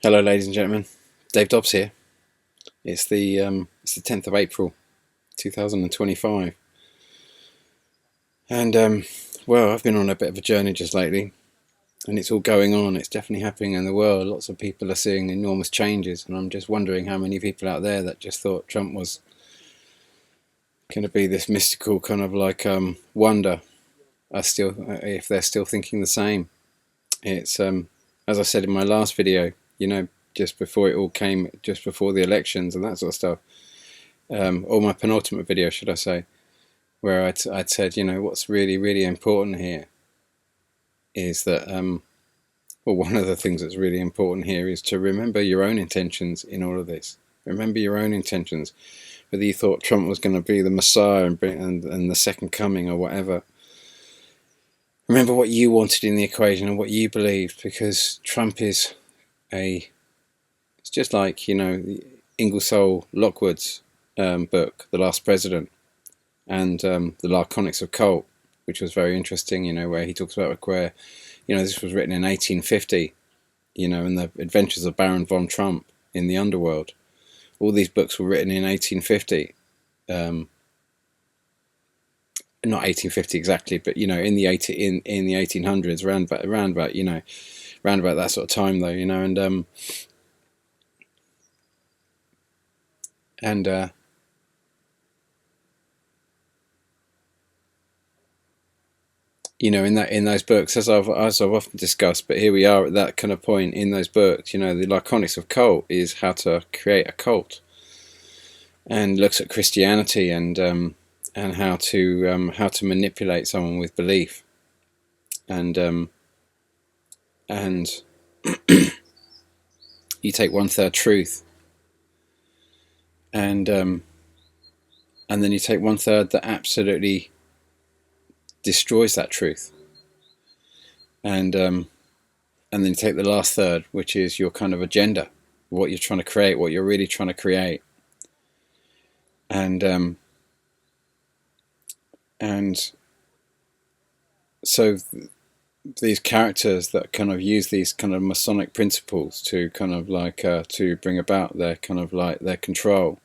Hello, ladies and gentlemen. Dave Dobbs here. It's the 10th of April, 2025, and well, I've been on a bit of a journey just lately, and it's all going on. It's definitely happening in the world. Lots of people are seeing enormous changes, and I'm just wondering how many people out there that just thought Trump was going to be this mystical kind of like wonder are still, if they're still thinking the same. It's as I said in my last video, just before it all came, just before the elections and that sort of stuff, or my penultimate video, should I say, where I'd said, what's really, really important here is that, well, one of the things that's really important here is to remember your own intentions in all of this. Remember your own intentions. Whether you thought Trump was going to be the Messiah and the second coming or whatever. Remember what you wanted in the equation and what you believed, because Trump is it's just like, the Ingersoll Lockwood's book, The Last President, and the Laconics of Cult, which was very interesting, where he talks about where, this was written in 1850, and the adventures of Baron von Trump in the underworld. All these books were written in 1850. Not 1850 exactly, but in the 1800s, around about that sort of time though, in those books, as I've often discussed, but here we are at that kind of point in those books. The Laconics of Cult is how to create a cult, and looks at Christianity and how to manipulate someone with belief, and you take 1/3 truth, and then you take 1/3 that absolutely destroys that truth, and then you take the last third, which is your kind of agenda, what you're trying to create, what you're really trying to create, and so these characters that kind of use these kind of Masonic principles to kind of like to bring about their kind of like their control,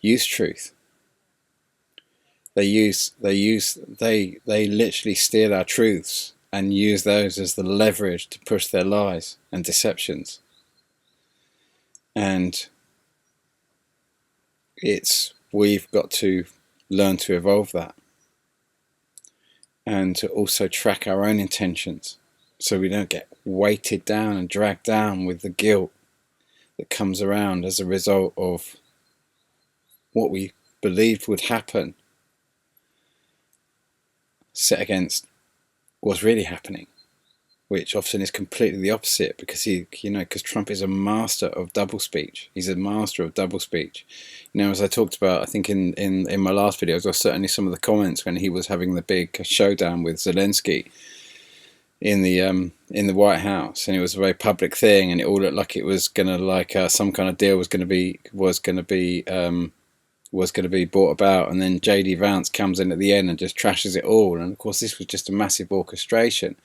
use truth. They literally steal our truths and use those as the leverage to push their lies and deceptions. And we've got to learn to evolve that, and to also track our own intentions, so we don't get weighted down and dragged down with the guilt that comes around as a result of what we believed would happen set against what's really happening, which often is completely the opposite, because because Trump is a master of double speech. He's a master of double speech. As I talked about, I think in my last videos, or certainly some of the comments when he was having the big showdown with Zelensky in the White House, and it was a very public thing, and it all looked like it was gonna some kind of deal was gonna be brought about, and then JD Vance comes in at the end and just trashes it all. And of course this was just a massive orchestration,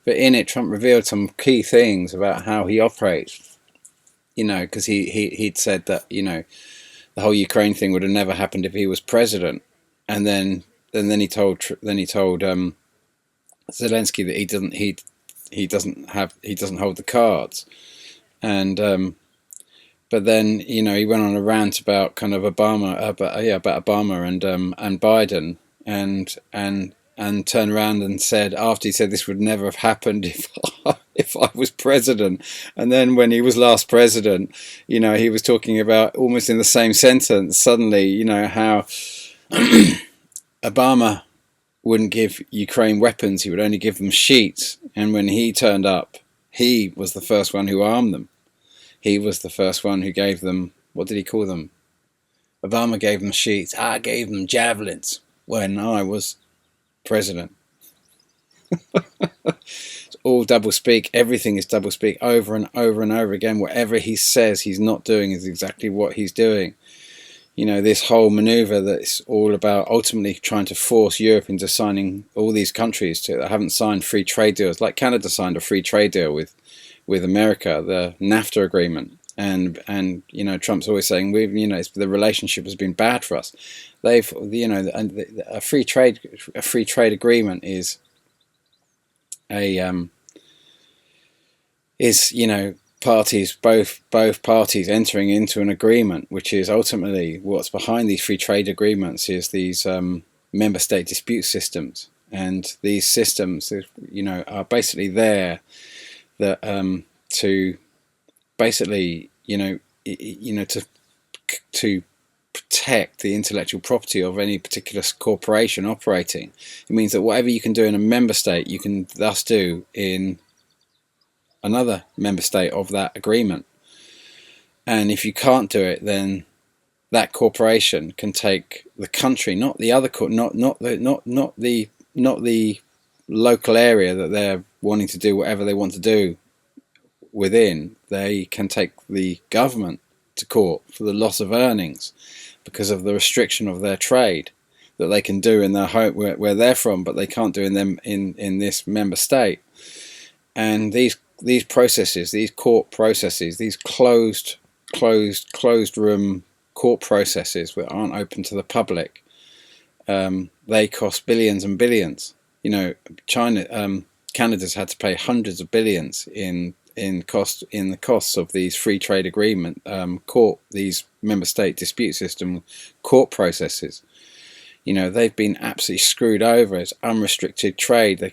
but in it Trump revealed some key things about how he operates, because he'd said that the whole Ukraine thing would have never happened if he was president, and then he told Zelensky that he doesn't hold the cards, and but then he went on a rant about kind of Obama, about Obama and Biden, and turned around and said, after he said this would never have happened if I was president, and then when he was last president, he was talking about, almost in the same sentence, suddenly, how Obama wouldn't give Ukraine weapons, he would only give them sheets, and when he turned up, he was the first one who armed them. He was the first one who gave them, what did he call them? Obama gave them sheets. I gave them javelins when I was president. It's all double speak. Everything is double speak, over and over and over again. Whatever he says he's not doing is exactly what he's doing. This whole maneuver that's all about ultimately trying to force Europe into signing, all these countries that haven't signed free trade deals, like Canada signed a free trade deal with with America, the NAFTA agreement. And Trump's always saying the relationship has been bad for us. They've a free trade agreement is a parties, both parties entering into an agreement, which is ultimately what's behind these free trade agreements, is these member state dispute systems. And these systems are basically there that to basically to protect the intellectual property of any particular corporation operating. It means that whatever you can do in a member state, you can thus do in another member state of that agreement. And if you can't do it, then that corporation can take the country, not the other not the local area that they're wanting to do whatever they want to do within. They can take the government to court for the loss of earnings because of the restriction of their trade that they can do in their home where they're from, but they can't do in this member state. And these processes, these court processes, these closed room court processes that aren't open to the public, they cost billions and billions. Canada's had to pay hundreds of billions in the costs of these free trade agreement these member state dispute system court processes. They've been absolutely screwed over. It's unrestricted trade.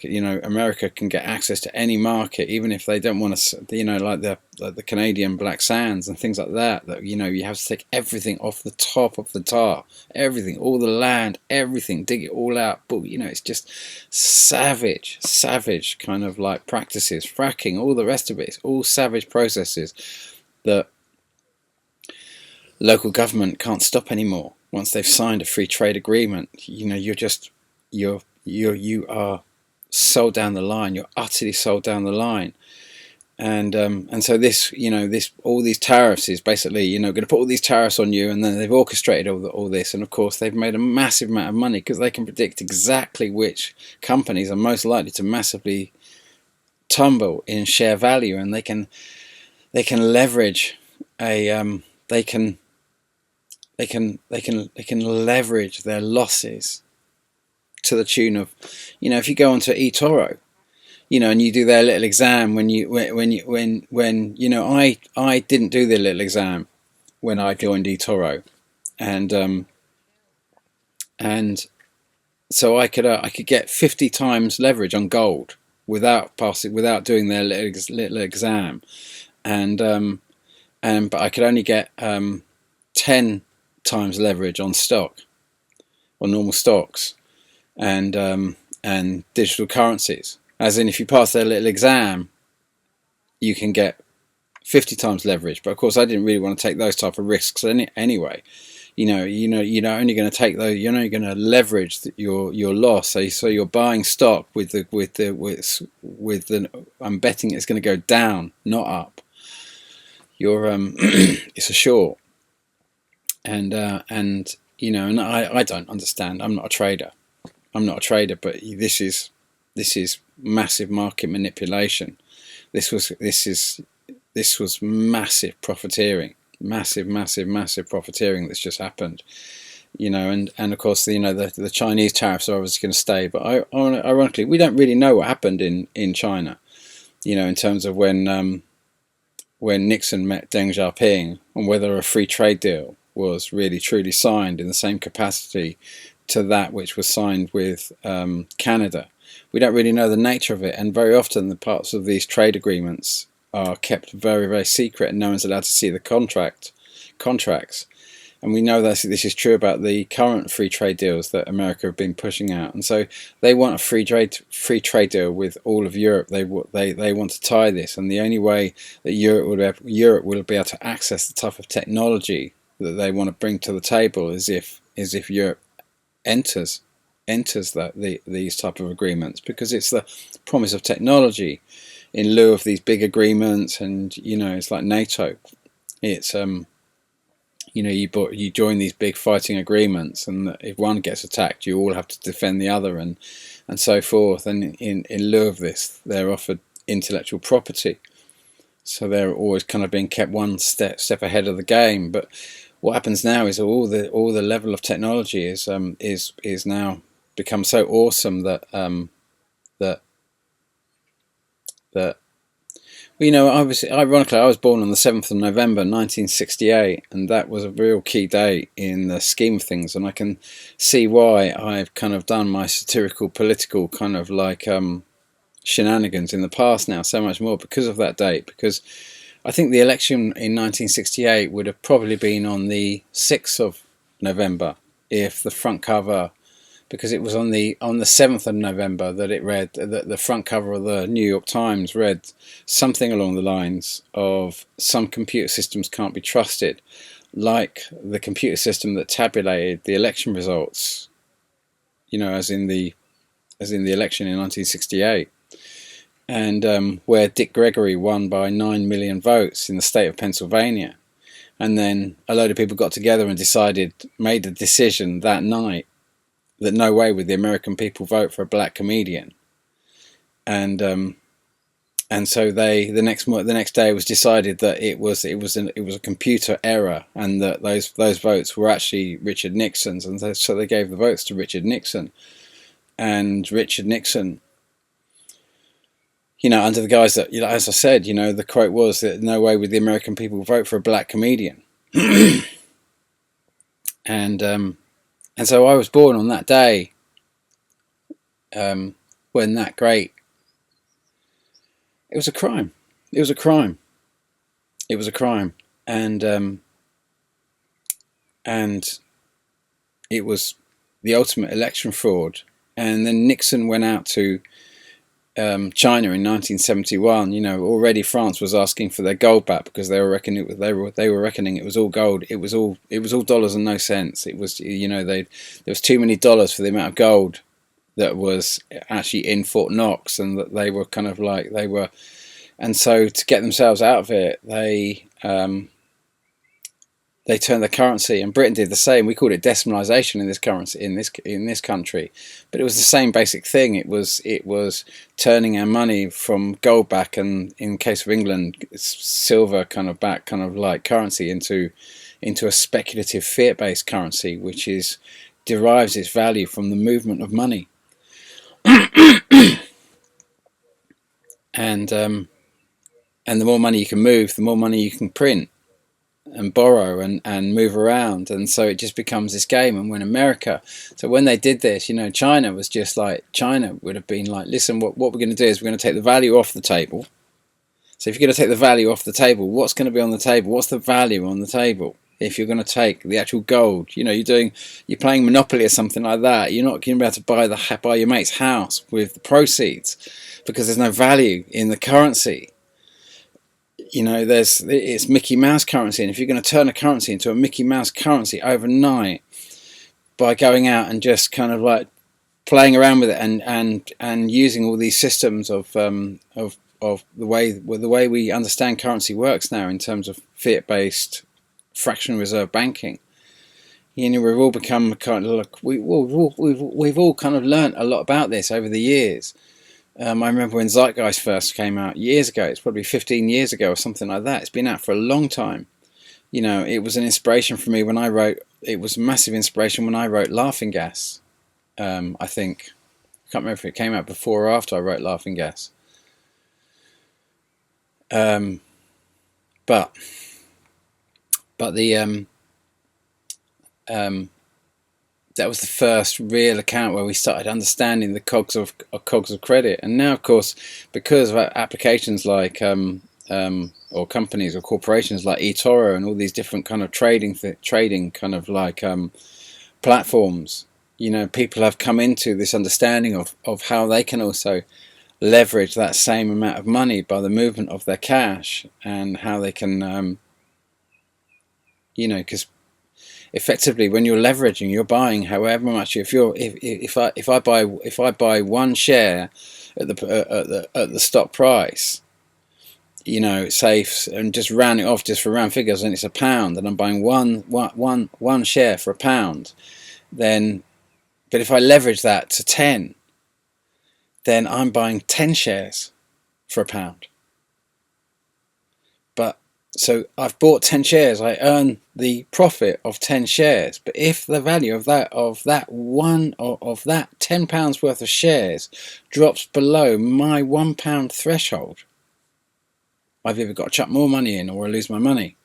America can get access to any market, even if they don't want to. Like the Canadian black sands and things like that. That you have to take everything off the top of the tar, everything, all the land, everything, dig it all out. But it's just savage kind of like practices, fracking, all the rest of it. It's all savage processes that local government can't stop anymore. Once they've signed a free trade agreement, you are sold down the line. You're utterly sold down the line, and so this all these tariffs is basically going to put all these tariffs on you, and then they've orchestrated all this, and of course they've made a massive amount of money because they can predict exactly which companies are most likely to massively tumble in share value, and they can leverage they can leverage their losses to the tune of, if you go onto eToro, and you do their little exam I didn't do the little exam when I joined eToro, and so I could get 50 times leverage on gold without doing their little exam, but I could only get 10 times leverage on normal stocks and digital currencies. As in, if you pass their little exam, you can get 50 times leverage. But of course, I didn't really want to take those type of risks anyway. You're only going to take those. You're only going to leverage your loss. So you're buying stock with the. I'm betting it's going to go down, not up. It's a short. And I don't understand. I'm not a trader, but this is massive market manipulation. This was massive profiteering, massive profiteering that's just happened. And of course the Chinese tariffs are obviously going to stay, but ironically we don't really know what happened in China, in terms of when Nixon met Deng Xiaoping, and whether a free trade deal was really truly signed in the same capacity to that which was signed with Canada. We don't really know the nature of it, and very often the parts of these trade agreements are kept very, very secret, and no one's allowed to see the contracts. And we know that this is true about the current free trade deals that America have been pushing out. And so they want a free trade deal with all of Europe. They want to tie this, and the only way that Europe will be able to access the type of technology that they want to bring to the table is if Europe enters these type of agreements, because it's the promise of technology in lieu of these big agreements. And it's like NATO. It's you join these big fighting agreements, and if one gets attacked, you all have to defend the other, and so forth. And in lieu of this, they're offered intellectual property. so they're always kind of being kept one step ahead of the game. But what happens now is all the level of technology is now become so awesome that that that well, ironically, I was born on the 7th of November 1968, and that was a real key date in the scheme of things, and I can see why I've kind of done my satirical political kind of like shenanigans in the past now so much more because of that date, because I think the election in 1968 would have probably been on the 6th of November if the front cover, because it was on the 7th of November that it read, that the front cover of the New York Times read something along the lines of "some computer systems can't be trusted," like the computer system that tabulated the election results, as in the election in 1968, and where Dick Gregory won by 9 million votes in the state of Pennsylvania. And then a load of people got together and made a decision that night that no way would the American people vote for a black comedian, and so the next day it was decided that it was a computer error, and that those votes were actually Richard Nixon's, and so they gave the votes to Richard Nixon, and Richard Nixon, under the guise that, as I said, the quote was that no way would the American people vote for a black comedian, and so I was born on that day, when that great... It was a crime. It was a crime. It was a crime. And it was the ultimate election fraud. And then Nixon went out to China in 1971. Already France was asking for their gold back because they were reckoning it was all gold. It was all dollars and no cents. It was there was too many dollars for the amount of gold that was actually in Fort Knox, and that they were and so to get themselves out of it, they turned the currency, and Britain did the same. We called it decimalisation in this currency in this country, but it was the same basic thing. It was turning our money from gold back, and in case of England, silver kind of back, kind of like currency, into a speculative fiat-based currency, which derives its value from the movement of money. And the more money you can move, the more money you can print and borrow and move around, and so it just becomes this game. And when they did this, China was just like, China would have been like, listen, what we're going to do is we're going to take the value off the table. So if you're going to take the value off the table, what's going to be on the table? What's the value on the table? If you're going to take the actual gold, you're playing Monopoly or something like that. You're not going to be able to buy your mate's house with the proceeds, because there's no value in the currency. It's Mickey Mouse currency, and if you're going to turn a currency into a Mickey Mouse currency overnight by going out and just kind of like playing around with it and using all these systems of the way we understand currency works now in terms of fiat-based fractional reserve banking, we've all become kind of like we've all kind of learnt a lot about this over the years. I remember when Zeitgeist first came out years ago. It's probably 15 years ago or something like that. It's been out for a long time. It was an inspiration for me when I wrote. It was a massive inspiration when I wrote Laughing Gas. I think, I can't remember if it came out before or after I wrote Laughing Gas. But the that was the first real account where we started understanding the cogs of credit. And now, of course, because of applications like or companies or corporations like eToro and all these different kind of trading kind of like platforms, people have come into this understanding of how they can also leverage that same amount of money by the movement of their cash, and how they can because effectively, when you're leveraging, you're buying however much. If I buy one share at the stock price, say, and just round it off just for round figures, and it's £1, and I'm buying one share for £1, then, but if I leverage that to 10, then I'm buying 10 shares for £1. So I've bought 10 shares, I earn the profit of 10 shares. But if the value of that £10 worth of shares drops below my £1 threshold, I've either got to chuck more money in or I lose my money.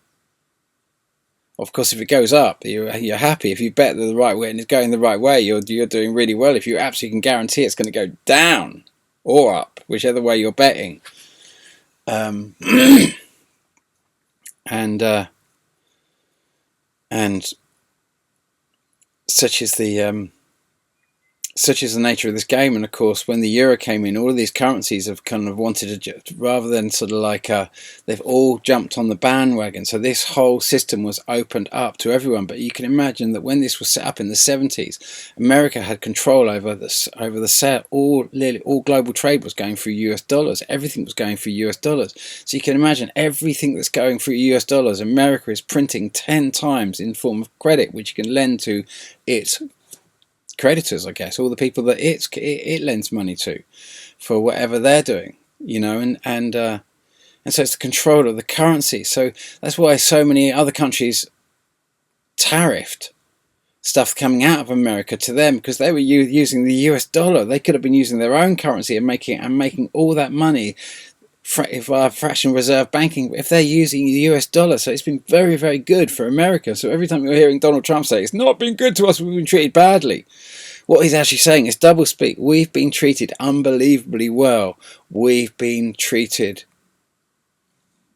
Of course, if it goes up, you're happy. If you bet the right way and it's going the right way, you're doing really well. If you absolutely can guarantee it's going to go down or up, whichever way you're betting, and such is the nature of this game. And of course, when the euro came in, all of these currencies have kind of wanted to, rather than sort of like they've all jumped on the bandwagon. So this whole system was opened up to everyone. But you can imagine that when this was set up in the 70s, America had control over the sale. All global trade was going through US dollars. Everything was going through US dollars. So you can imagine everything that's going through US dollars, America is printing 10 times in form of credit, which you can lend to its creditors, I guess, all the people that it lends money to for whatever they're doing, and so it's the control of the currency. So that's why so many other countries tariffed stuff coming out of America to them, because they were using the US dollar. They could have been using their own currency and making all that money fractional reserve banking if they're using the US dollar. So it's been very, very good for America. So every time you're hearing Donald Trump say it's not been good to us, we've been treated badly, what he's actually saying is doublespeak. We've been treated unbelievably well. We've been treated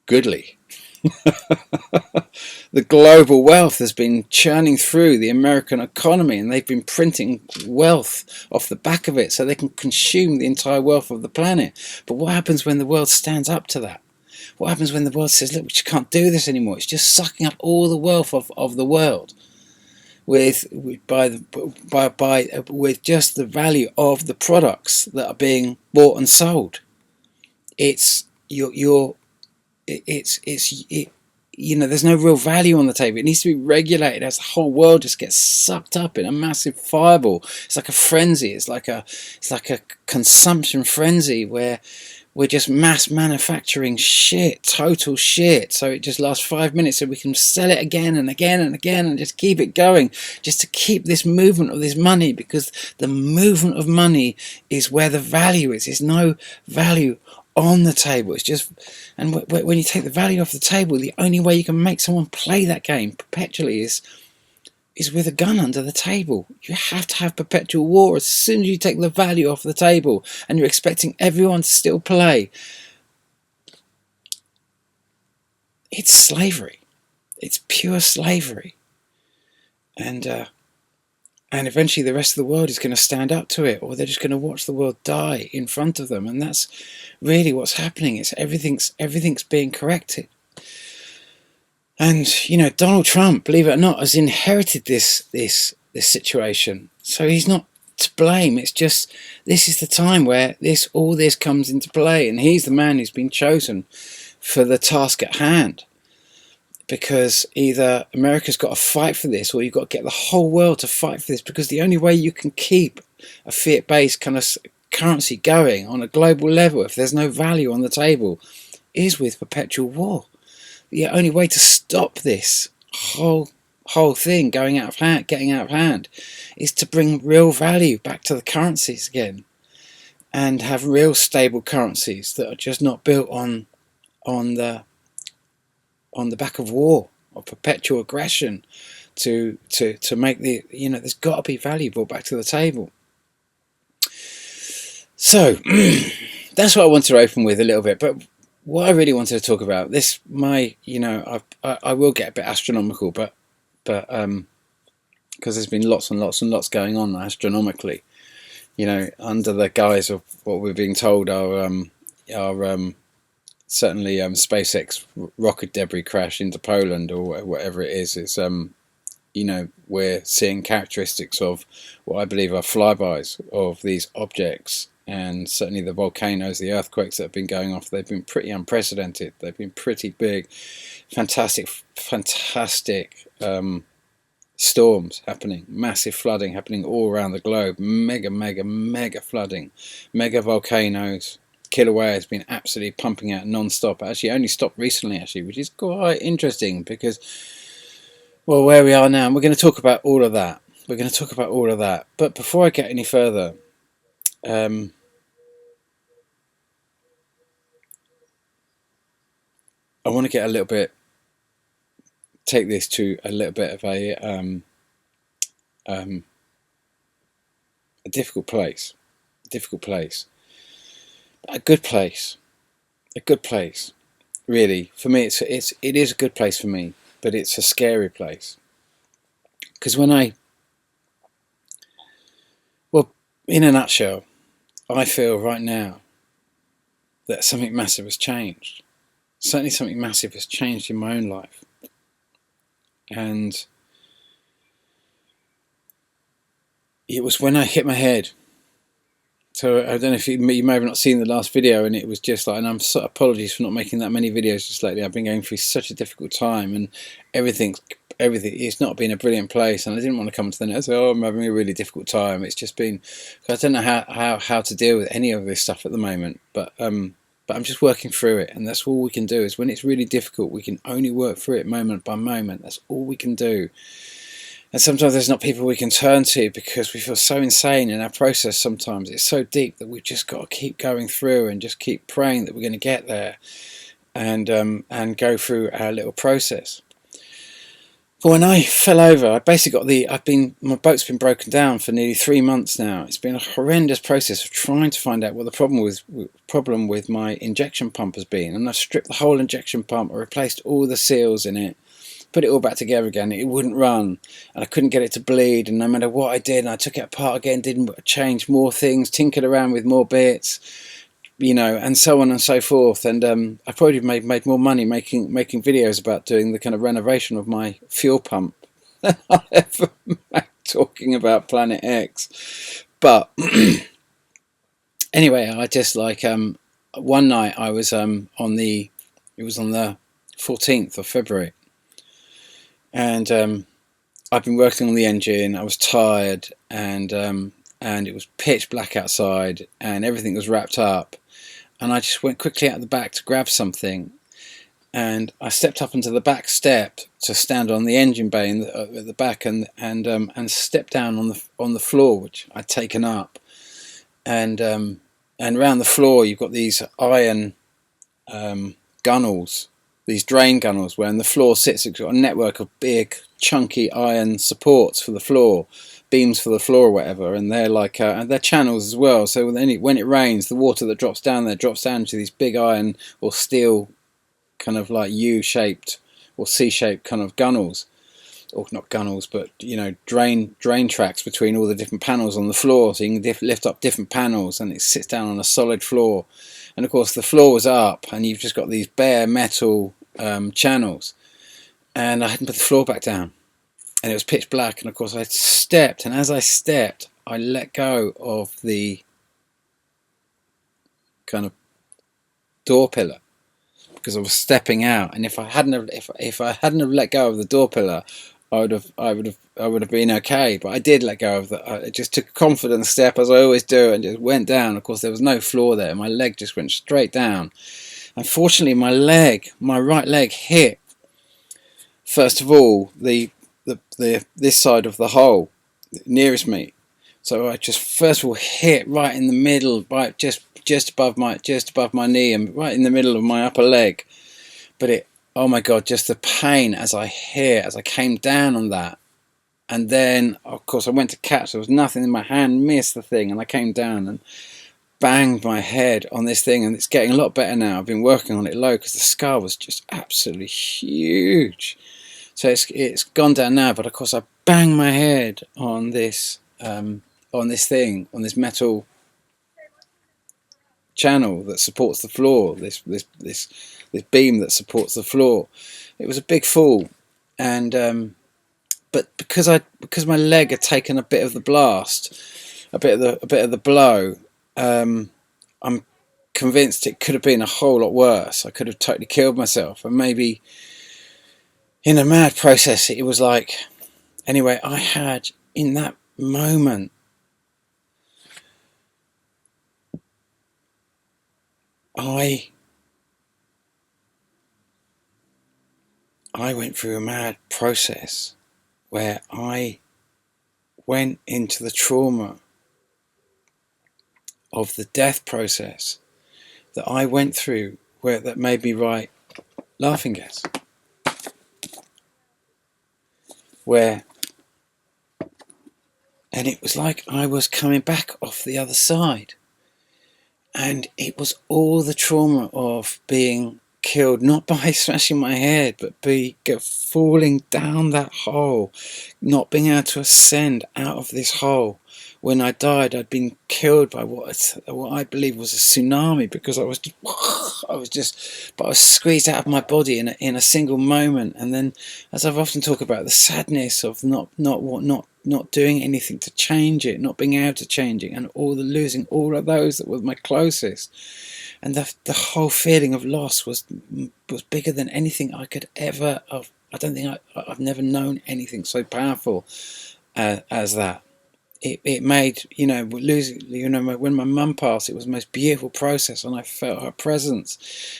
goodly. The global wealth has been churning through the American economy, and they've been printing wealth off the back of it so they can consume the entire wealth of the planet. But what happens when the world stands up to that? What happens when the world says, look, we just can't do this anymore? It's just sucking up all the wealth of the world with just the value of the products that are being bought and sold. There's no real value on the table. It needs to be regulated as the whole world just gets sucked up in a massive fireball. It's like a frenzy. It's like a consumption frenzy where we're just mass manufacturing shit, total shit. So it just lasts 5 minutes so we can sell it again and again and again and just keep it going, just to keep this movement of this money, because the movement of money is where the value is. There's no value on the table. It's just, and when you take the value off the table, the only way you can make someone play that game perpetually is with a gun under the table. You have to have perpetual war. As soon as you take the value off the table and you're expecting everyone to still play, it's slavery. It's pure slavery. And eventually the rest of the world is going to stand up to it, or they're just going to watch the world die in front of them. And that's really what's happening. It's everything's being corrected. And Donald Trump, believe it or not, has inherited this situation. So he's not to blame. It's just this is the time where all this comes into play, and he's the man who's been chosen for the task at hand. Because either America's got to fight for this, or you've got to get the whole world to fight for this, because the only way you can keep a fiat-based kind of currency going on a global level, if there's no value on the table, is with perpetual war. The only way to stop this whole thing getting out of hand, is to bring real value back to the currencies again, and have real stable currencies that are just not built on the back of war or perpetual aggression to make there's got to be value brought back to the table. So that's what I wanted to open with a little bit. But what I really wanted to talk about, I will get a bit astronomical, but because there's been lots and lots and lots going on astronomically, under the guise of what we're being told are certainly SpaceX rocket debris crash into Poland or whatever it is we're seeing characteristics of what I believe are flybys of these objects. And certainly the volcanoes, the earthquakes that have been going off, they've been pretty unprecedented. They've been pretty big, fantastic storms happening, massive flooding happening all around the globe, mega flooding, mega volcanoes, Killer Whale has been absolutely pumping out non-stop. Actually, only stopped recently, actually, which is quite interesting because, well, where we are now, and we're going to talk about all of that. We're going to talk about all of that. But before I get any further, I want to get a little bit, take this to a little bit of a difficult place, a good place, really. For me, it is a good place for me, but it's a scary place. Because well, in a nutshell, I feel right now that something massive has changed. Certainly something massive has changed in my own life. And it was when I hit my head. So I don't know if you may have not seen the last video, and it was just like, and I'm so apologies for not making that many videos just lately. I've been going through such a difficult time, and everything. It's not been a brilliant place, and I didn't want to come to the net and say, "Oh, I'm having a really difficult time." It's just been, I don't know how to deal with any of this stuff at the moment, but I'm just working through it, and that's all we can do. Is when it's really difficult, we can only work through it moment by moment. That's all we can do. And sometimes there's not people we can turn to because we feel so insane in our process sometimes. It's so deep that we've just got to keep going through and just keep praying that we're going to get there and go through our little process. But when I fell over, I basically my boat's been broken down for nearly 3 months now. It's been a horrendous process of trying to find out what the problem with my injection pump has been. And I've stripped the whole injection pump, I replaced all the seals in it, put it all back together again. It wouldn't run, and I couldn't get it to bleed, and no matter what I did, and I took it apart again, didn't change more things, tinkered around with more bits, and so on and so forth. And I probably made more money making videos about doing the kind of renovation of my fuel pump than I ever made talking about Planet X. But anyway, I just one night I was it was on the 14th of February. And I've been working on the engine. I was tired, and it was pitch black outside, and everything was wrapped up. And I just went quickly out the back to grab something, and I stepped up into the back step to stand on the engine bay at the back, and stepped down on the floor, which I'd taken up, and around the floor you've got these iron gunnels. These drain gunnels, where on the floor sits, it's got a network of big, chunky iron supports for the floor, beams for the floor or whatever, and they're and they're channels as well. So when it rains, the water that drops down there drops down to these big iron or steel, kind of like U-shaped or C-shaped kind of gunnels, or not gunnels, but drain tracks between all the different panels on the floor, so you can lift up different panels, and it sits down on a solid floor. And of course the floor was up, and you've just got these bare metal channels, and I hadn't put the floor back down, and it was pitch black. And of course I stepped, and as I stepped, I let go of the kind of door pillar because I was stepping out. And if I hadn't have let go of the door pillar, I would have been okay. But I did let go of that. I just took a confident step, as I always do, and just went down. Of course, there was no floor there. My leg just went straight down. Unfortunately, my right leg hit, first of all, this side of the hole nearest me. So I just first of all hit right in the middle, right just above my knee, and right in the middle of my upper leg. But oh my God, just the pain as I came down on that. And then, of course, I went to catch. There was nothing in my hand, missed the thing, and I came down and banged my head on this thing. And it's getting a lot better now. I've been working on it low because the scar was just absolutely huge. So it's gone down now. But of course, I banged my head on this metal channel that supports the floor. This beam that supports the floor. It was a big fall, and but because my leg had taken a bit of the blast, a bit of the blow, I'm convinced it could have been a whole lot worse. I could have totally killed myself, and maybe in a mad process, it was like, anyway, I had in that moment I went through a mad process where I went into the trauma of the death process that I went through, where that made me write Laughing Gas, and it was like I was coming back off the other side, and it was all the trauma of being killed, not by smashing my head, but falling down that hole, not being able to ascend out of this hole. When I died, I'd been killed by what I believe was a tsunami, because I was squeezed out of my body in a single moment. And then, as I've often talked about, the sadness of not doing anything to change it, not being able to change it, and losing all of those that were my closest. And the whole feeling of loss was bigger than anything I could ever have. I don't think I've never known anything so powerful as that. It made, when my mum passed, it was the most beautiful process, and I felt her presence,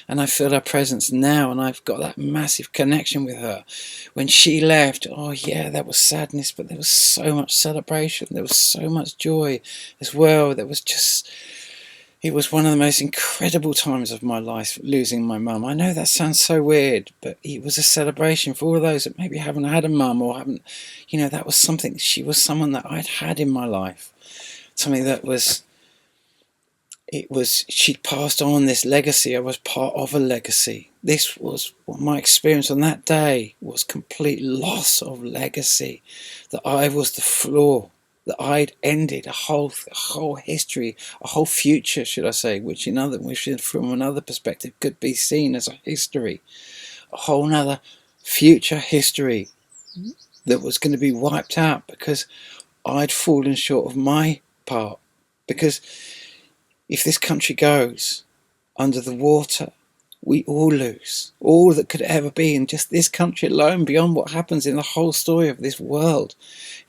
and I feel her presence now, and I've got that massive connection with her. When she left, oh yeah, there was sadness, but there was so much celebration, there was so much joy as well. It was one of the most incredible times of my life, losing my mum. I know that sounds so weird, but it was a celebration for all of those that maybe haven't had a mum, or haven't, that was something. She was someone that I'd had in my life. Something that she'd passed on this legacy. I was part of a legacy. This was my experience on that day, was complete loss of legacy. That I was the flaw. That I'd ended a whole history, a whole future, should I say, which from another perspective could be seen as a history, a whole other future history that was going to be wiped out because I'd fallen short of my part. Because if this country goes under the water, we all lose. All that could ever be in just this country alone, beyond what happens in the whole story of this world.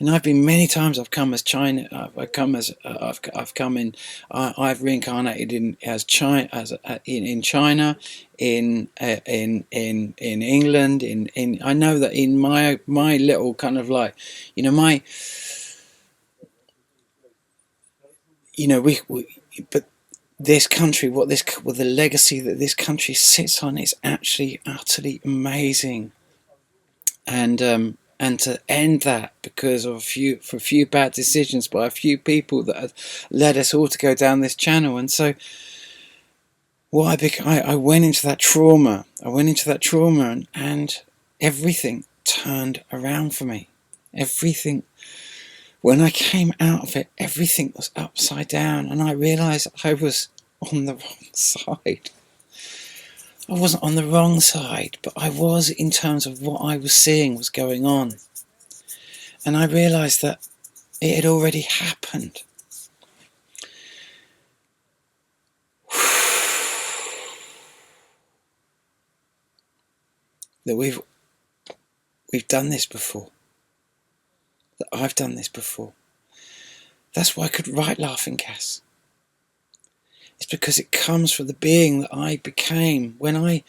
And I've been many times. I've come as China. I've reincarnated in China, in England. I know that in my little kind of like, but this country, the legacy that this country sits on is actually utterly amazing, and to end that because of a few bad decisions by a few people that have led us all to go down this channel. And so, I went into that trauma. And everything turned around for me. Everything. When I came out of it, everything was upside down, and I realised I was on the wrong side. I wasn't on the wrong side, but I was in terms of what I was seeing was going on. And I realised that it had already happened. That we've done this before. That I've done this before. That's why I could write Laughing Gas. It's because it comes from the being that I became when I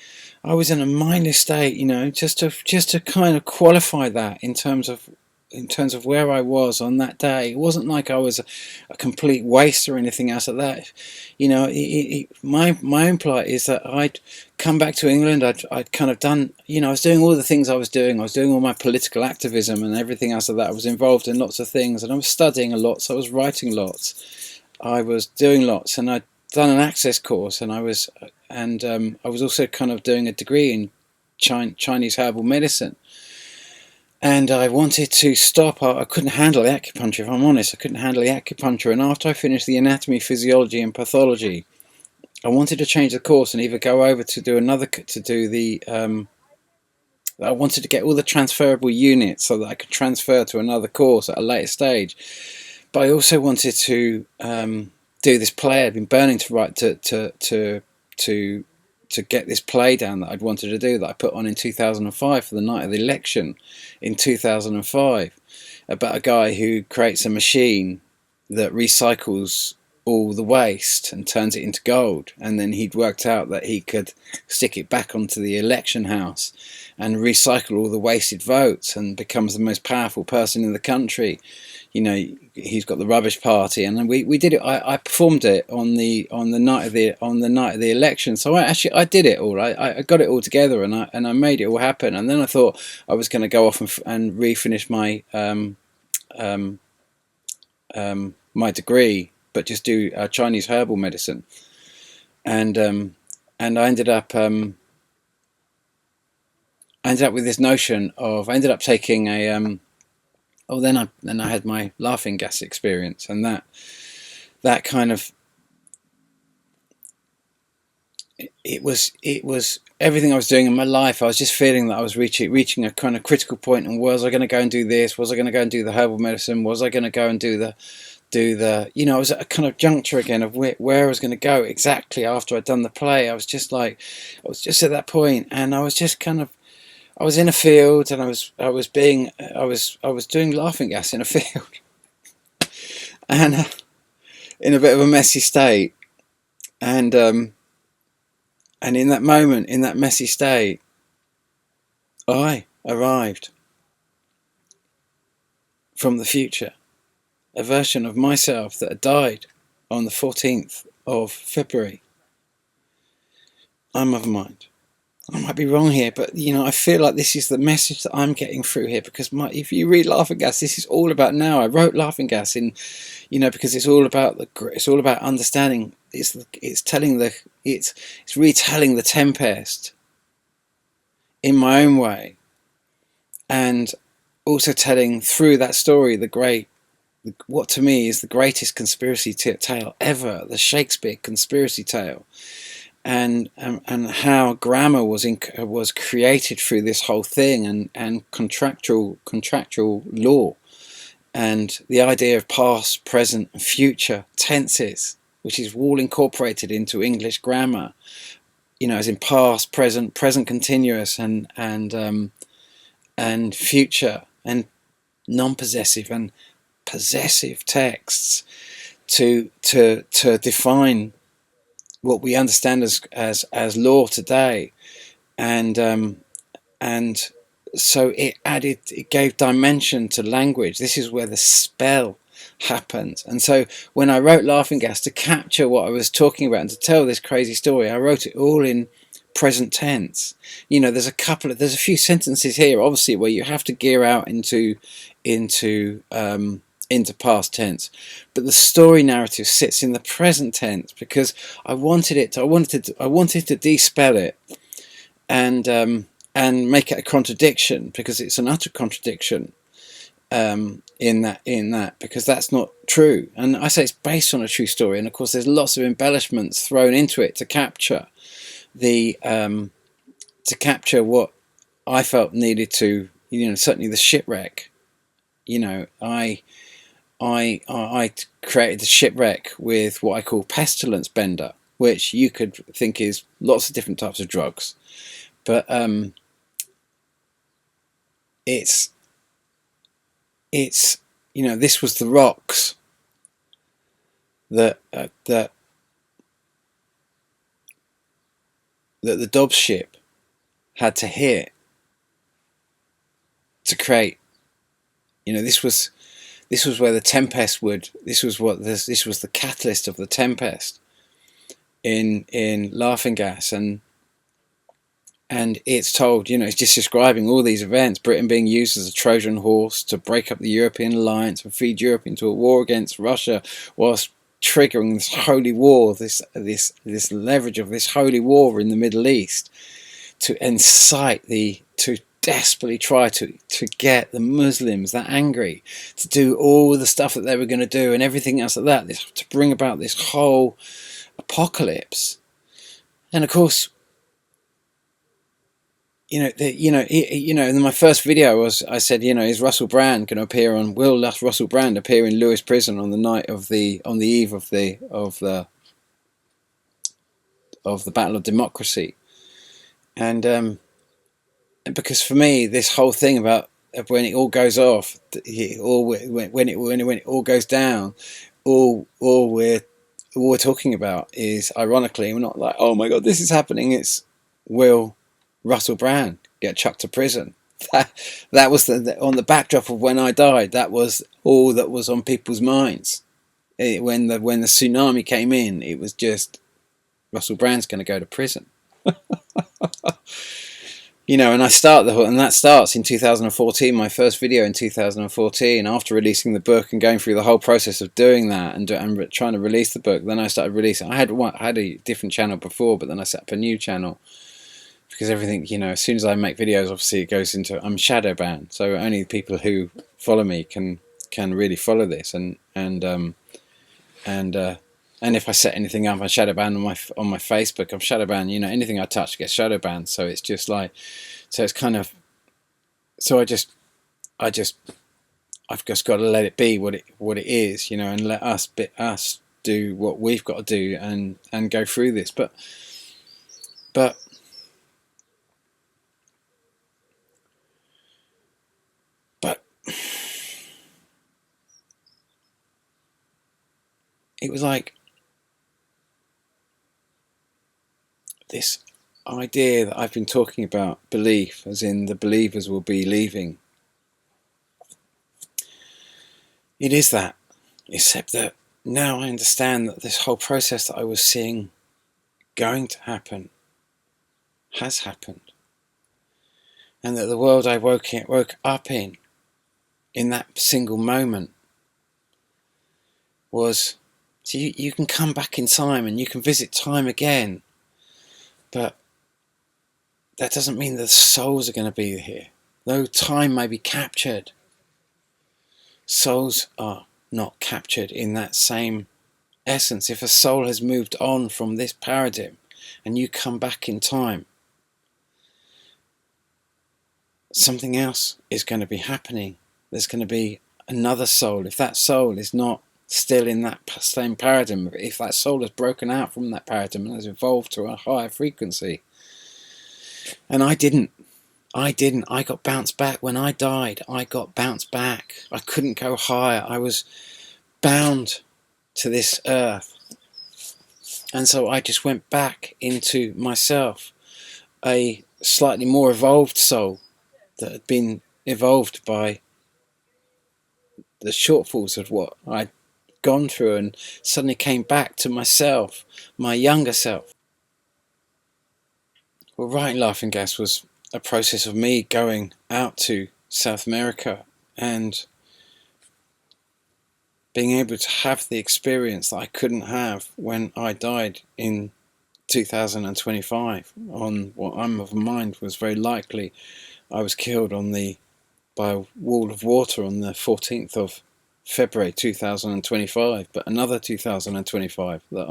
was in a mindless state, just to kind of qualify that in terms of where I was on that day. It wasn't like I was a complete waste or anything else like that. My own plight is that I'd come back to England. I'd kind of done, I was doing all the things I was doing. I was doing all my political activism and everything else like that. I was involved in lots of things, and I was studying a lot. So I was writing lots. I was doing lots, and I'd done an access course, and I was also kind of doing a degree in Chinese herbal medicine. And I wanted to stop. I couldn't handle the acupuncture, if I'm honest. I couldn't handle the acupuncture. And after I finished the anatomy, physiology, and pathology, I wanted to change the course and either go over to do I wanted to get all the transferable units so that I could transfer to another course at a later stage. But I also wanted to do this play. I'd been burning to write to get this play down that I'd wanted to do, that I put on in 2005 for the night of the election in 2005, about a guy who creates a machine that recycles all the waste and turns it into gold. And then he'd worked out that he could stick it back onto the election house and recycle all the wasted votes, and becomes the most powerful person in the country. You know, he's got the rubbish party, and then we did it. I performed it on the night of the election. So I did it all. I got it all together, and I made it all happen. And then I thought I was going to go off and refinish my degree, but just do Chinese herbal medicine. And I ended up with this notion of, I ended up taking a then I had my laughing gas experience, and that kind of, it was everything I was doing in my life. I was just feeling that I was reaching a kind of critical point. And was I going to go and do this? Was I going to go and do the herbal medicine? Was I going to go and do the I was at a kind of juncture again of where I was going to go exactly after I'd done the play. I was just at that point, and I was just kind of, I was in a field, and I was doing laughing gas in a field, and in a bit of a messy state, and in that moment, in that messy state, I arrived from the future, a version of myself that had died on the 14th of February. I'm of mind. I might be wrong here, but I feel like this is the message that I'm getting through here, because if you read Laughing Gas, this is all about now. I wrote Laughing Gas in, because it's all about understanding. It's retelling the Tempest in my own way, and also telling through that story what to me is the greatest conspiracy tale ever, the Shakespeare conspiracy tale. And how grammar was created through this whole thing, and contractual law, and the idea of past, present, and future tenses, which is all incorporated into English grammar. As in past, present continuous, and future, and non-possessive and possessive texts to define what we understand as law today, and so it gave dimension to language. This is where the spell happened. And so when I wrote Laughing Gas, to capture what I was talking about and to tell this crazy story, I wrote it all in present tense. There's a few sentences here, obviously, where you have to gear out into past tense, but the story narrative sits in the present tense, because I wanted to dispel it, and make it a contradiction, because it's an utter contradiction in that, because that's not true. And I say it's based on a true story, and of course there's lots of embellishments thrown into it to capture what I felt needed to, certainly the shipwreck. I created the shipwreck with what I call pestilence bender, which you could think is lots of different types of drugs, but it's this was the rocks that the Dobbs ship had to hit to create. This was where the Tempest this was the catalyst of the Tempest in Laughing Gas, and it's told, it's just describing all these events, Britain being used as a Trojan horse to break up the European alliance and feed Europe into a war against Russia, whilst triggering this holy war, this leverage of this holy war in the Middle East, to incite to desperately try to get the Muslims that angry, to do all the stuff that they were going to do and everything else like that, to bring about this whole apocalypse. And of course, in my first video I said, is Russell Brand going to appear on? Will Russell Brand appear in Lewis Prison on the eve of the Battle of Democracy? And because for me, this whole thing about when it all goes off, when it all goes down, all what we're talking about is, ironically, we're not like, oh my god, this is happening. It's, will Russell Brand get chucked to prison? That was on the backdrop of when I died. That was all that was on people's minds. When the tsunami came in, it was just, Russell Brand's going to go to prison. And that starts in 2014. My first video in 2014, after releasing the book and going through the whole process of doing that and trying to release the book. Then I started releasing. I had a different channel before, but then I set up a new channel because everything, as soon as I make videos, obviously it goes into, I'm shadow banned, so only people who follow me can really follow this, and if I set anything up, I shadow ban on my Facebook. I'm shadow banned. Anything I touch gets shadow banned. So it's just like, so it's kind of, so I've just got to let it be what it is, and let us do what we've got to do and go through this. But it was like this idea that I've been talking about, belief, as in the believers will be leaving. It is that, except that now I understand that this whole process that I was seeing going to happen has happened, and that the world I woke up in that single moment was, so you can come back in time and you can visit time again, but that doesn't mean the souls are going to be here. Though time may be captured, souls are not captured in that same essence. If a soul has moved on from this paradigm and you come back in time, something else is going to be happening. There's going to be another soul. If that soul is not still in that same paradigm, if that soul has broken out from that paradigm and has evolved to a higher frequency, and I didn't. I got bounced back. When I died, I got bounced back. I couldn't go higher. I was bound to this earth. And so I just went back into myself, a slightly more evolved soul that had been evolved by the shortfalls of what I'd gone through, and suddenly came back to myself, my younger self. Well, writing Laughing Gas was a process of me going out to South America and being able to have the experience that I couldn't have when I died in 2025 on what I'm of mind was very likely I was killed by a wall of water on the 14th of February 2025, but another 2025 that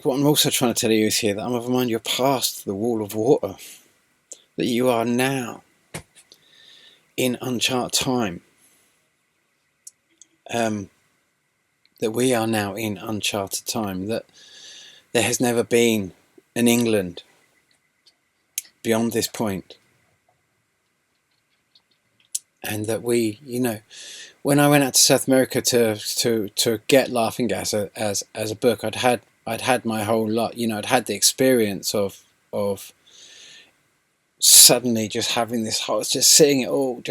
what I'm also trying to tell you is here that I'm of mind you're past the wall of water, that you are now in uncharted time, that we are now in uncharted time, that there has never been an England beyond this point, and that we, when I went out to South America to get Laughing Gas as a book, I'd had my whole lot, I'd had the experience of suddenly just having this whole, just seeing it all,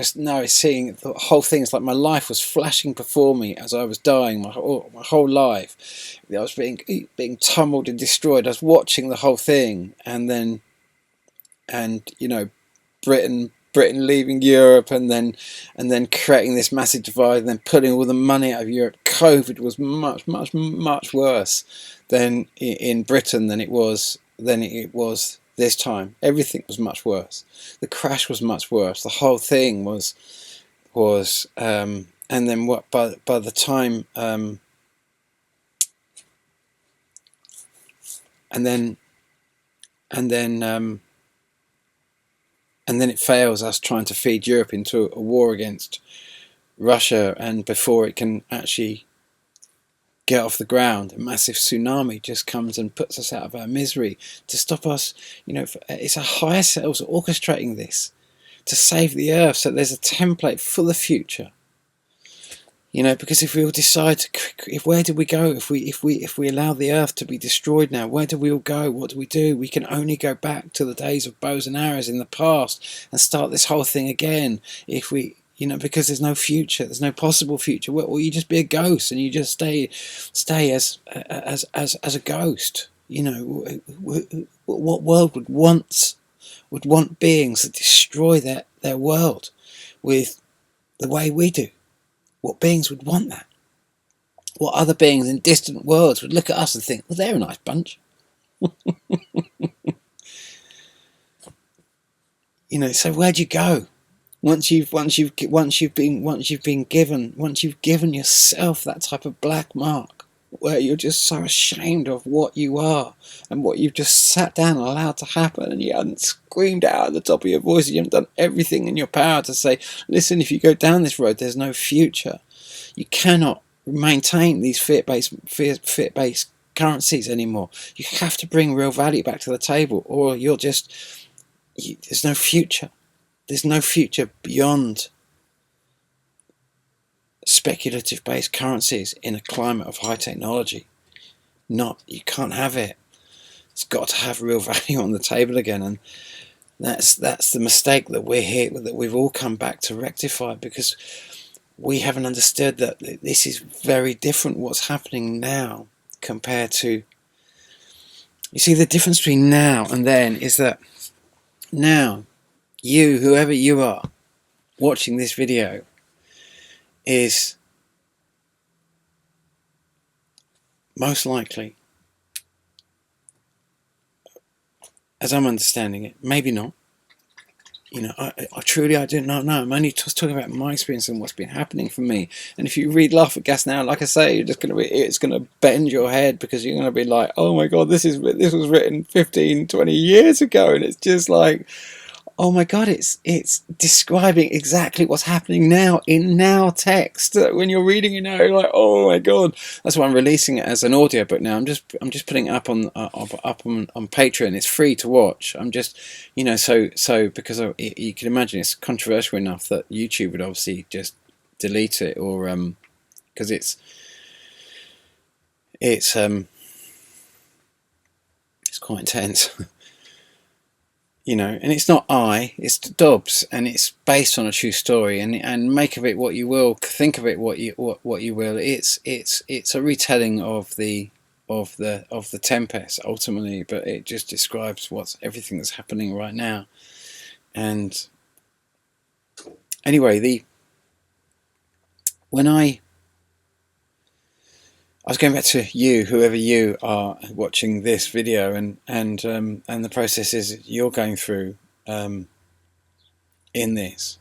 seeing the whole thing. It's like my life was flashing before me as I was dying. My whole life, I was being tumbled and destroyed. I was watching the whole thing, and Britain leaving Europe, and then creating this massive divide, and then pulling all the money out of Europe. COVID was much, much, much worse than in Britain than it was this time. Everything was much worse. The crash was much worse. The whole thing was and then by the time and then it fails us trying to feed Europe into a war against Russia, and before it can actually get off the ground, a massive tsunami just comes and puts us out of our misery to stop us. It's a higher selves orchestrating this to save the earth, so there's a template for the future. Because if we all decide where do we go if we allow the earth to be destroyed now? Where do we all go? What do we do? We can only go back to the days of bows and arrows in the past and start this whole thing again. If we, because there's no future, there's no possible future. Well, you just be a ghost and you just stay as a ghost. What world would want beings that destroy their world with the way we do? What beings would want that? What other beings in distant worlds would look at us and think, well, they're a nice bunch. So where'd you go? Once you've given yourself that type of black mark where you're just so ashamed of what you are and what you've just sat down and allowed to happen, and you haven't screamed out at the top of your voice, you haven't done everything in your power to say, listen, if you go down this road, there's no future. You cannot maintain these fear-based currencies anymore. You have to bring real value back to the table, or there's no future. There's no future beyond speculative-based currencies in a climate of high technology. You can't have it. It's got to have real value on the table again, and that's the mistake that we've all come back to rectify, because we haven't understood that this is very different what's happening now compared to... You see, the difference between now and then is that now, you, whoever you are, watching this video, is most likely, as I'm understanding it, maybe not. I don't know. I'm only just talking about my experience and what's been happening for me. And if you read Laugh at Gas now, like I say, it's going to bend your head, because you're going to be like, oh my God, this was written 15, 20 years ago. And it's just like, oh my God, it's describing exactly what's happening now in now text. When you're reading it now, you're like, oh my God. That's why I'm releasing it as an audiobook now. I'm just putting it up on Patreon. It's free to watch. I'm just, so because you can imagine it's controversial enough that YouTube would obviously just delete it, or because it's quite intense. And it's not it's Dobbs, and it's based on a true story, and make of it what you will, think of it what you will. It's a retelling of the Tempest ultimately, but it just describes everything that's happening right now. And anyway, when I was going back to you, whoever you are watching this video, and the processes you're going through in this.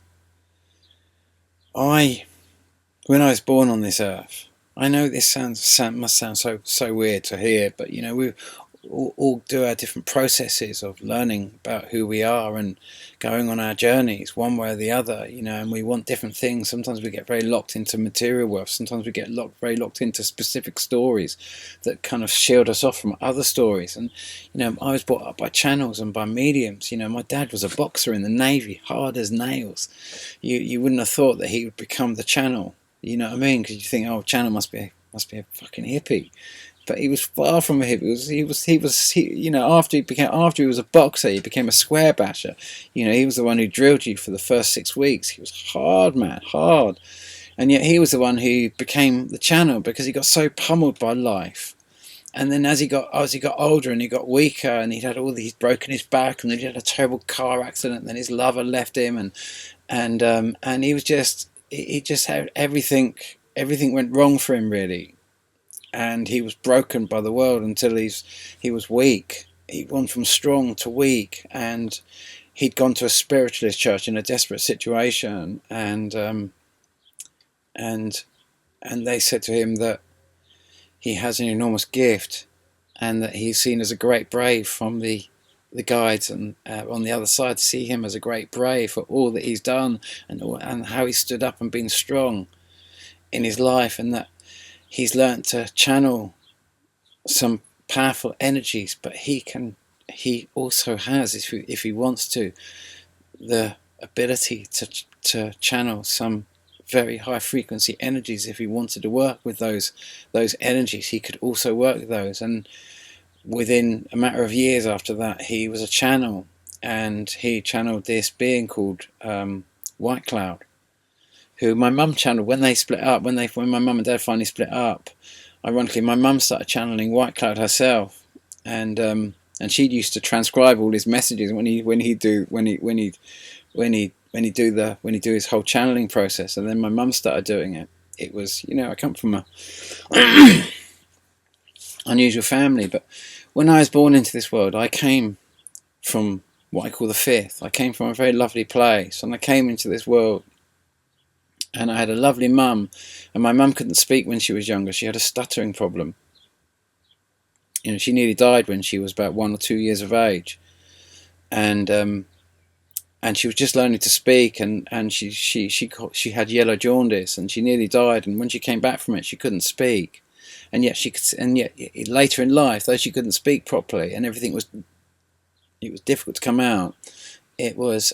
When I was born on this earth, I know this must sound so weird to hear, but we all do our different processes of learning about who we are and going on our journeys one way or the other, and we want different things. Sometimes we get very locked into material wealth. Sometimes we get very locked into specific stories that kind of shield us off from other stories. And I was brought up by channels and by mediums. My dad was a boxer in the Navy, hard as nails. You wouldn't have thought that he would become the channel. You know what I mean? Because you think, oh, channel must be a fucking hippie. But he was far from a hippie. After he was a boxer, he became a square basher. He was the one who drilled you for the first 6 weeks. He was hard, man, hard. And yet he was the one who became the channel, because he got so pummeled by life. And then as he got older and he got weaker, and he'd broken his back, and then he had a terrible car accident, and then his lover left him, and he just had everything went wrong for him, really. And he was broken by the world until he was weak. He'd gone from strong to weak, and he'd gone to a spiritualist church in a desperate situation, and they said to him that he has an enormous gift, and that he's seen as a great brave from the guides, and on the other side see him as a great brave for all that he's done, and how he stood up and been strong in his life, and that he's learnt to channel some powerful energies, but he also has, if he wants to, the ability to channel some very high frequency energies. If he wanted to work with those energies, he could also work with those. And within a matter of years after that, he was a channel, and he channeled this being called White Cloud, who my mum channeled when they split up. When my mum and dad finally split up, ironically, my mum started channeling White Cloud herself, and she used to transcribe all his messages when he do his whole channeling process. And then my mum started doing it. It was, I come from a unusual family, but when I was born into this world, I came from what I call the fifth. I came from a very lovely place, and I came into this world, and I had a lovely mum, and my mum couldn't speak when she was younger. She had a stuttering problem. She nearly died when she was about 1 or 2 years of age, and she was just learning to speak, and she had yellow jaundice, and she nearly died. And when she came back from it, she couldn't speak, and yet later in life, though she couldn't speak properly, and it was difficult to come out. It was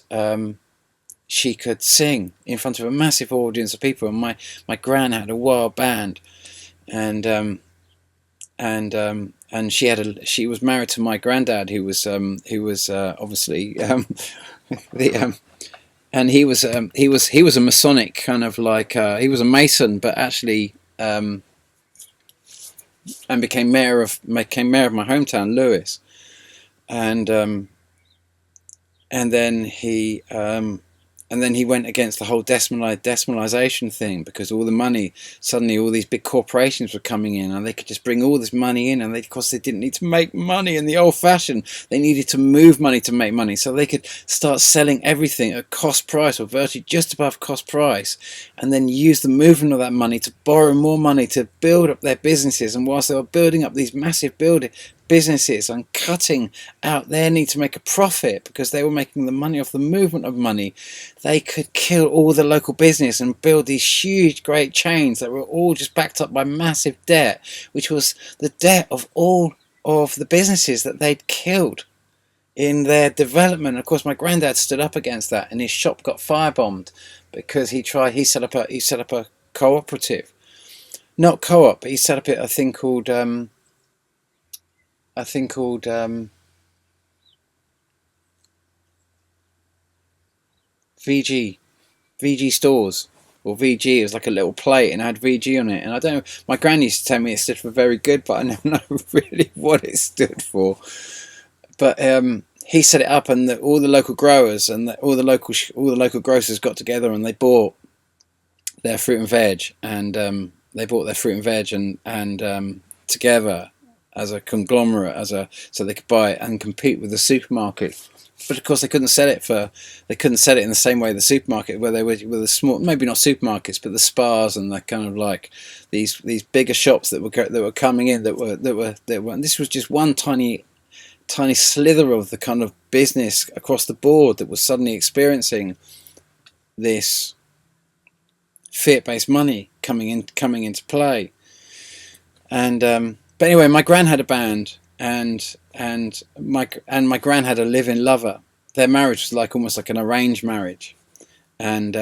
she could sing in front of a massive audience of people, and my gran had a wild band, and she was married to my granddad, who was obviously and he was a Masonic kind of like he was a Mason, but actually and became mayor of my hometown, Lewis, and then he went against the whole decimalisation thing, because all the money, suddenly all these big corporations were coming in, and they could just bring all this money in, and because they didn't need to make money in the old fashioned, they needed to move money to make money, so they could start selling everything at cost price, or virtually just above cost price, and then use the movement of that money to borrow more money to build up their businesses. And whilst they were building up these massive businesses and cutting out their need to make a profit, because they were making the money off the movement of money, they could kill all the local business and build these huge great chains that were all just backed up by massive debt, which was the debt of all of the businesses that they'd killed in their development. Of course, my granddad stood up against that, and his shop got firebombed because he set up a cooperative, not co-op, but he set up a thing called VG stores, or VG. It was like a little plate and it had VG on it, and I don't know, my gran used to tell me it stood for very good, but I don't know really what it stood for. But he set it up, and all the local growers and all the local grocers got together, and they bought their fruit and veg, and together as a conglomerate, so they could buy it and compete with the supermarket. But of course, they couldn't sell it in the same way the supermarket, where they were the small, maybe not supermarkets, but the Spars and the kind of like these bigger shops that were coming in that were. And this was just one tiny slither of the kind of business across the board that was suddenly experiencing this fiat-based money coming into play. And but anyway, my gran had a band, and my gran had a live-in lover. Their marriage was almost like an arranged marriage, and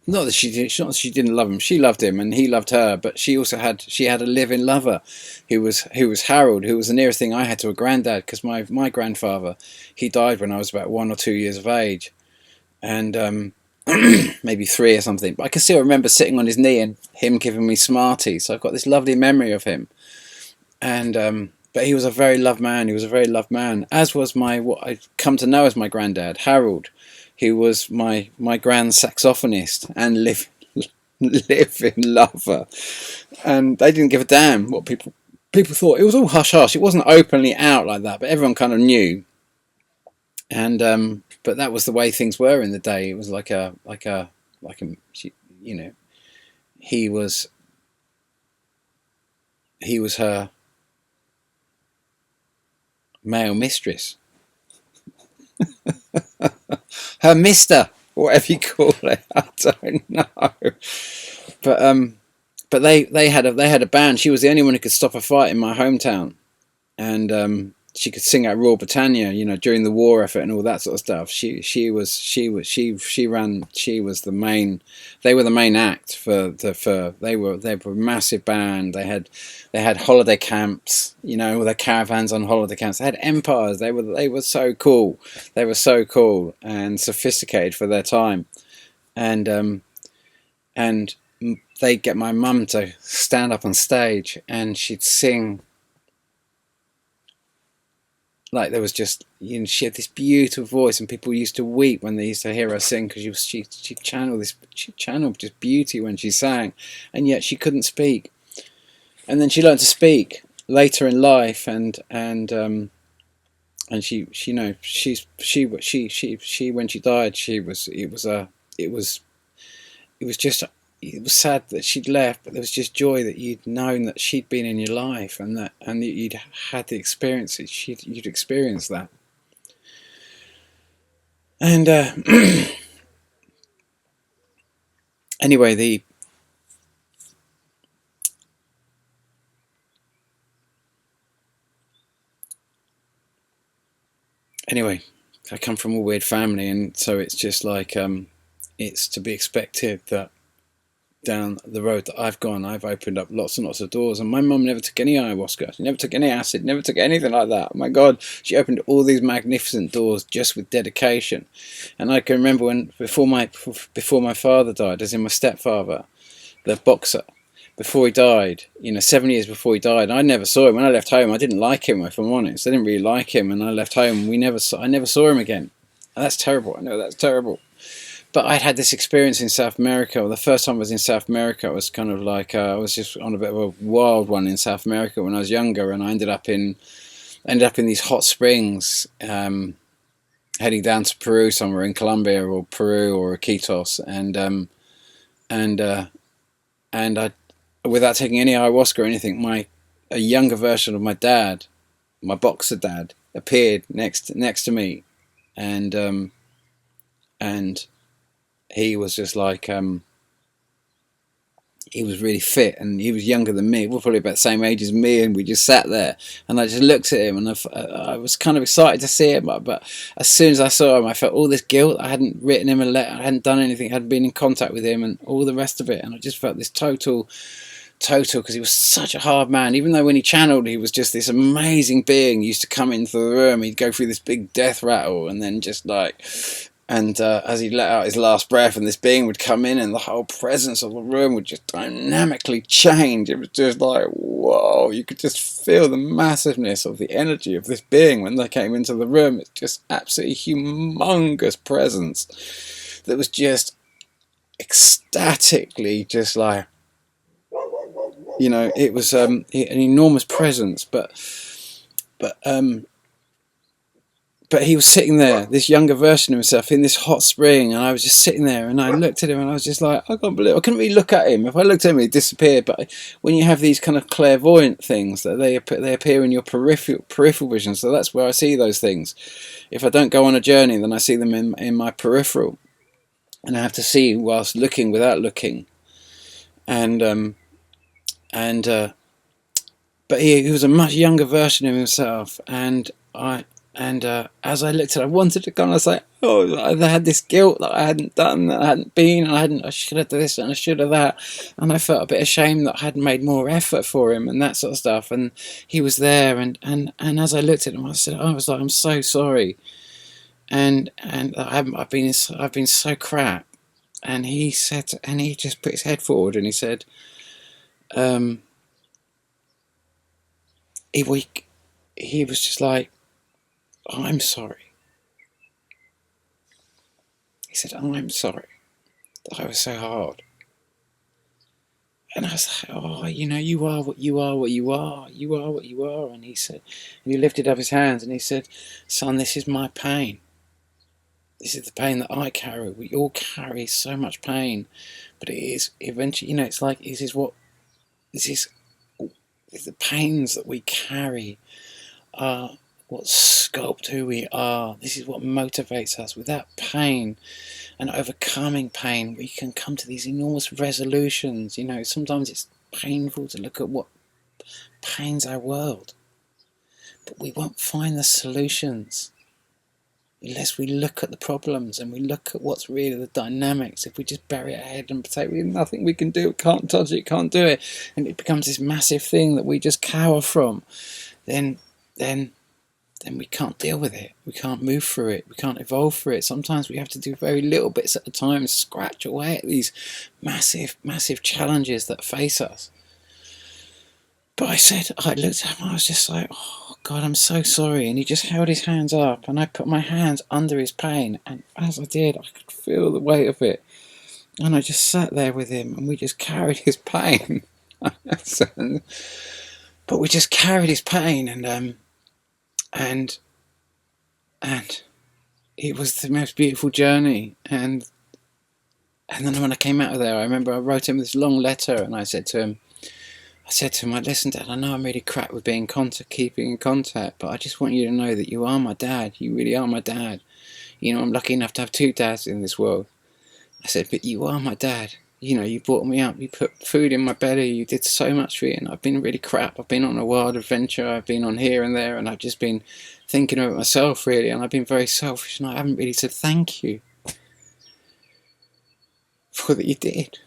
not that she didn't love him. She loved him, and he loved her. But she had a live-in lover, who was Harold, who was the nearest thing I had to a granddad, because my grandfather, he died when I was about 1 or 2 years of age, and maybe 3 or something. But I can still remember sitting on his knee and him giving me Smarties. So I've got this lovely memory of him. And but he was a very loved man. He was a very loved man, as was what I've come to know as my granddad, Harold, who was my grand saxophonist and live-in lover. And they didn't give a damn what people thought. It was all hush hush. It wasn't openly out like that, but everyone kind of knew. And but that was the way things were in the day. It was like a he was her male mistress, her mister, whatever you call it. I don't know. But they had a band. She was the only one who could stop a fight in my hometown, and she could sing at Royal Britannia, you know, during the war effort and all that sort of stuff. She was the main. They were the main act they were a massive band. They had holiday camps, you know, all their caravans on holiday camps. They had empires. They were so cool. They were so cool and sophisticated for their time. And they'd get my mum to stand up on stage and she'd sing. Like there was just, you know, she had this beautiful voice, and people used to weep when they used to hear her sing because she channeled just beauty when she sang, and yet she couldn't speak. And then she learned to speak later in life, and she you know she when she died, it was sad that she'd left, but there was just joy that you'd known that she'd been in your life, and that you'd had the experiences. You'd experienced that. And anyway, I come from a weird family, and so it's just like it's to be expected that down the road that I've gone, I've opened up lots and lots of doors. And my mum never took any ayahuasca, she never took any acid, never took anything like that. Oh my God, she opened all these magnificent doors just with dedication. And I can remember when before my father died, as in my stepfather, the boxer, before he died, you know, 7 years before he died, I never saw him. When I left home, I didn't like him, if I'm honest. I didn't really like him, and I left home. I never saw him again. And that's terrible. I know that's terrible. But I'd had this experience in South America. Well, the first time I was in South America, it was kind of like I was just on a bit of a wild one in South America when I was younger, and I ended up in these hot springs, heading down to Peru, somewhere in Colombia or Peru or Iquitos, and I, without taking any ayahuasca or anything, a younger version of my dad, my boxer dad, appeared next to me, and he was just like, he was really fit, and he was younger than me. We were probably about the same age as me, and we just sat there, and I just looked at him, and I was kind of excited to see him, but as soon as I saw him, I felt all this guilt. I hadn't written him a letter, I hadn't done anything, I hadn't been in contact with him, and all the rest of it, and I just felt this total, because he was such a hard man. Even though when he channeled, he was just this amazing being. He used to come into the room, he'd go through this big death rattle, and then just like... And as he let out his last breath, and this being would come in, and the whole presence of the room would just dynamically change. It was just like, whoa, you could just feel the massiveness of the energy of this being when they came into the room. It's just absolutely humongous presence that was just ecstatically just like, you know, it was an enormous presence, but he was sitting there, this younger version of himself, in this hot spring, and I was just sitting there, and I looked at him, and I was just like, I can't believe it. I couldn't really look at him. If I looked at him, he'd disappear. But when you have these kind of clairvoyant things, that they appear in your peripheral vision, so that's where I see those things. If I don't go on a journey, then I see them in my peripheral, and I have to see whilst looking without looking. But he was a much younger version of himself, and as I looked at it, I wanted to go, and I was like, oh, I had this guilt that I hadn't done, that I hadn't been, and I should have done this, and I should have that, and I felt a bit ashamed that I hadn't made more effort for him, and that sort of stuff, and he was there, and as I looked at him, I was like, I'm so sorry, and I've been so crap, and he just put his head forward, and he said, he was just like, oh, I'm sorry. He said, oh, I'm sorry that I was so hard. And I was like, oh, you know, you are what you are, what you are. You are what you are. And he said, and he lifted up his hands and he said, son, this is my pain. This is the pain that I carry. We all carry so much pain. But it is eventually, you know, it's like, the pains that we carry are what sculpt who we are. This is what motivates us. Without pain and overcoming pain, we can come to these enormous resolutions. You know, sometimes it's painful to look at what pains our world. but we won't find the solutions unless we look at the problems and we look at what's really the dynamics. If we just bury our head and say there's nothing we can do, can't touch it, can't do it, and it becomes this massive thing that we just cower from, then we can't deal with it. We can't move through it. We can't evolve through it. Sometimes we have to do very little bits at a time, scratch away at these massive, massive challenges that face us. But I looked at him, I was just like, oh God, I'm so sorry. And he just held his hands up, and I put my hands under his pain. And as I did, I could feel the weight of it. And I just sat there with him, and we just carried his pain. But we just carried his pain, and it was the most beautiful journey. And then when I came out of there, I remember I wrote him this long letter, and I said to him, listen, Dad, I know I'm really crap with keeping in contact, but I just want you to know that you are my dad. You really are my dad. You know, I'm lucky enough to have two dads in this world. I said, but you are my dad. You know, you brought me up, you put food in my belly, you did so much for me, and I've been really crap. I've been on a wild adventure, I've been on here and there, and I've just been thinking of it myself, really, and I've been very selfish, and I haven't really said thank you for what you did.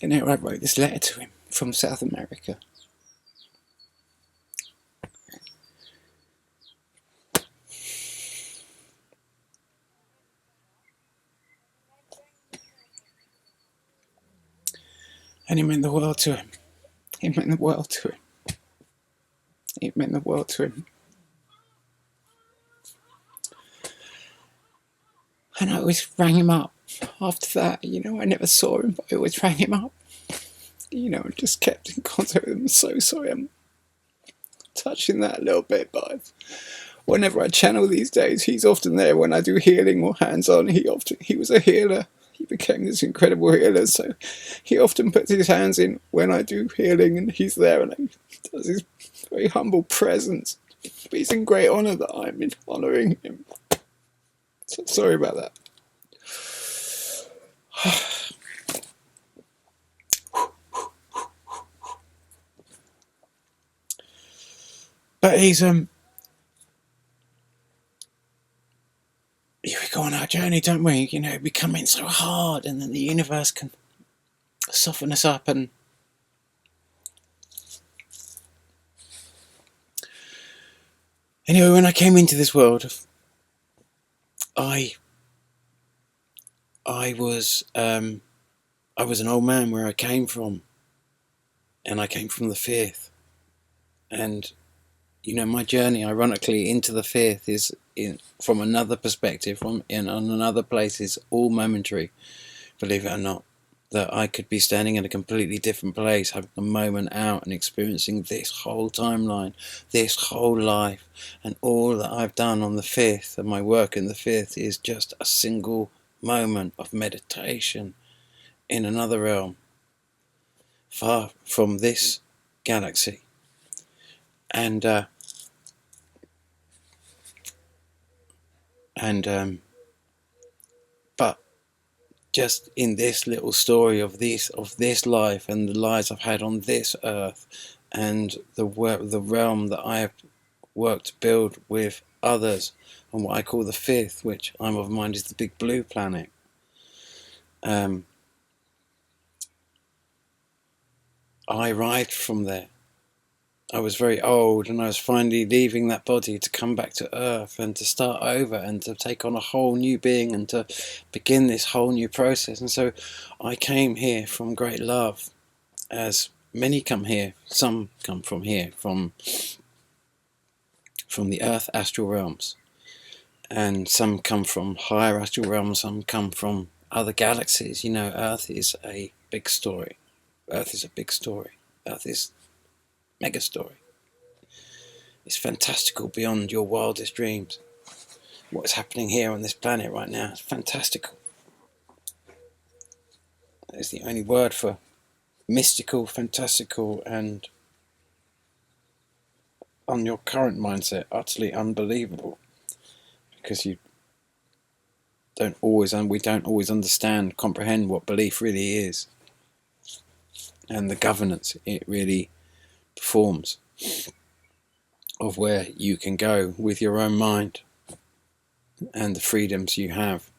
And here I wrote this letter to him from South America. And it meant the world to him. It meant the world to him. It meant the world to him. And I always rang him up after that. You know, I never saw him, but I always rang him up. You know, and just kept in contact with him. I'm so sorry I'm touching that a little bit, but whenever I channel these days, he's often there when I do healing or hands-on. He was a healer. He became this incredible healer, so he often puts his hands in when I do healing, and he's there, and he does his very humble presence. But he's in great honour that I'm honouring him. So sorry about that. But he's we go on our journey, don't we? You know, becoming so hard, and then the universe can soften us up. And anyway, when I came into this world, I was an old man where I came from, and I came from the fifth. And you know, my journey, ironically, into the fifth is from another perspective, on another place, is all momentary. Believe it or not, that I could be standing in a completely different place, having a moment out and experiencing this whole timeline, this whole life, and all that I've done on the fifth, and my work in the fifth, is just a single moment of meditation in another realm, far from this galaxy. And but just in this little story of this life and the lives I've had on this earth, and the realm that I have worked to build with others, and what I call the fifth, which I'm of mind is the big blue planet. I arrived from there. I was very old, and I was finally leaving that body to come back to Earth and to start over and to take on a whole new being and to begin this whole new process. And so I came here from great love, as many come here. Some come from here, from the Earth astral realms, and some come from higher astral realms, some come from other galaxies. You know, Earth is a big story. Earth is a big story. Earth is mega story. It's fantastical beyond your wildest dreams. What's happening here on this planet right now is fantastical. It's the only word for mystical, fantastical, and on your current mindset, utterly unbelievable, because we don't always comprehend what belief really is, and the governance it really performs of where you can go with your own mind and the freedoms you have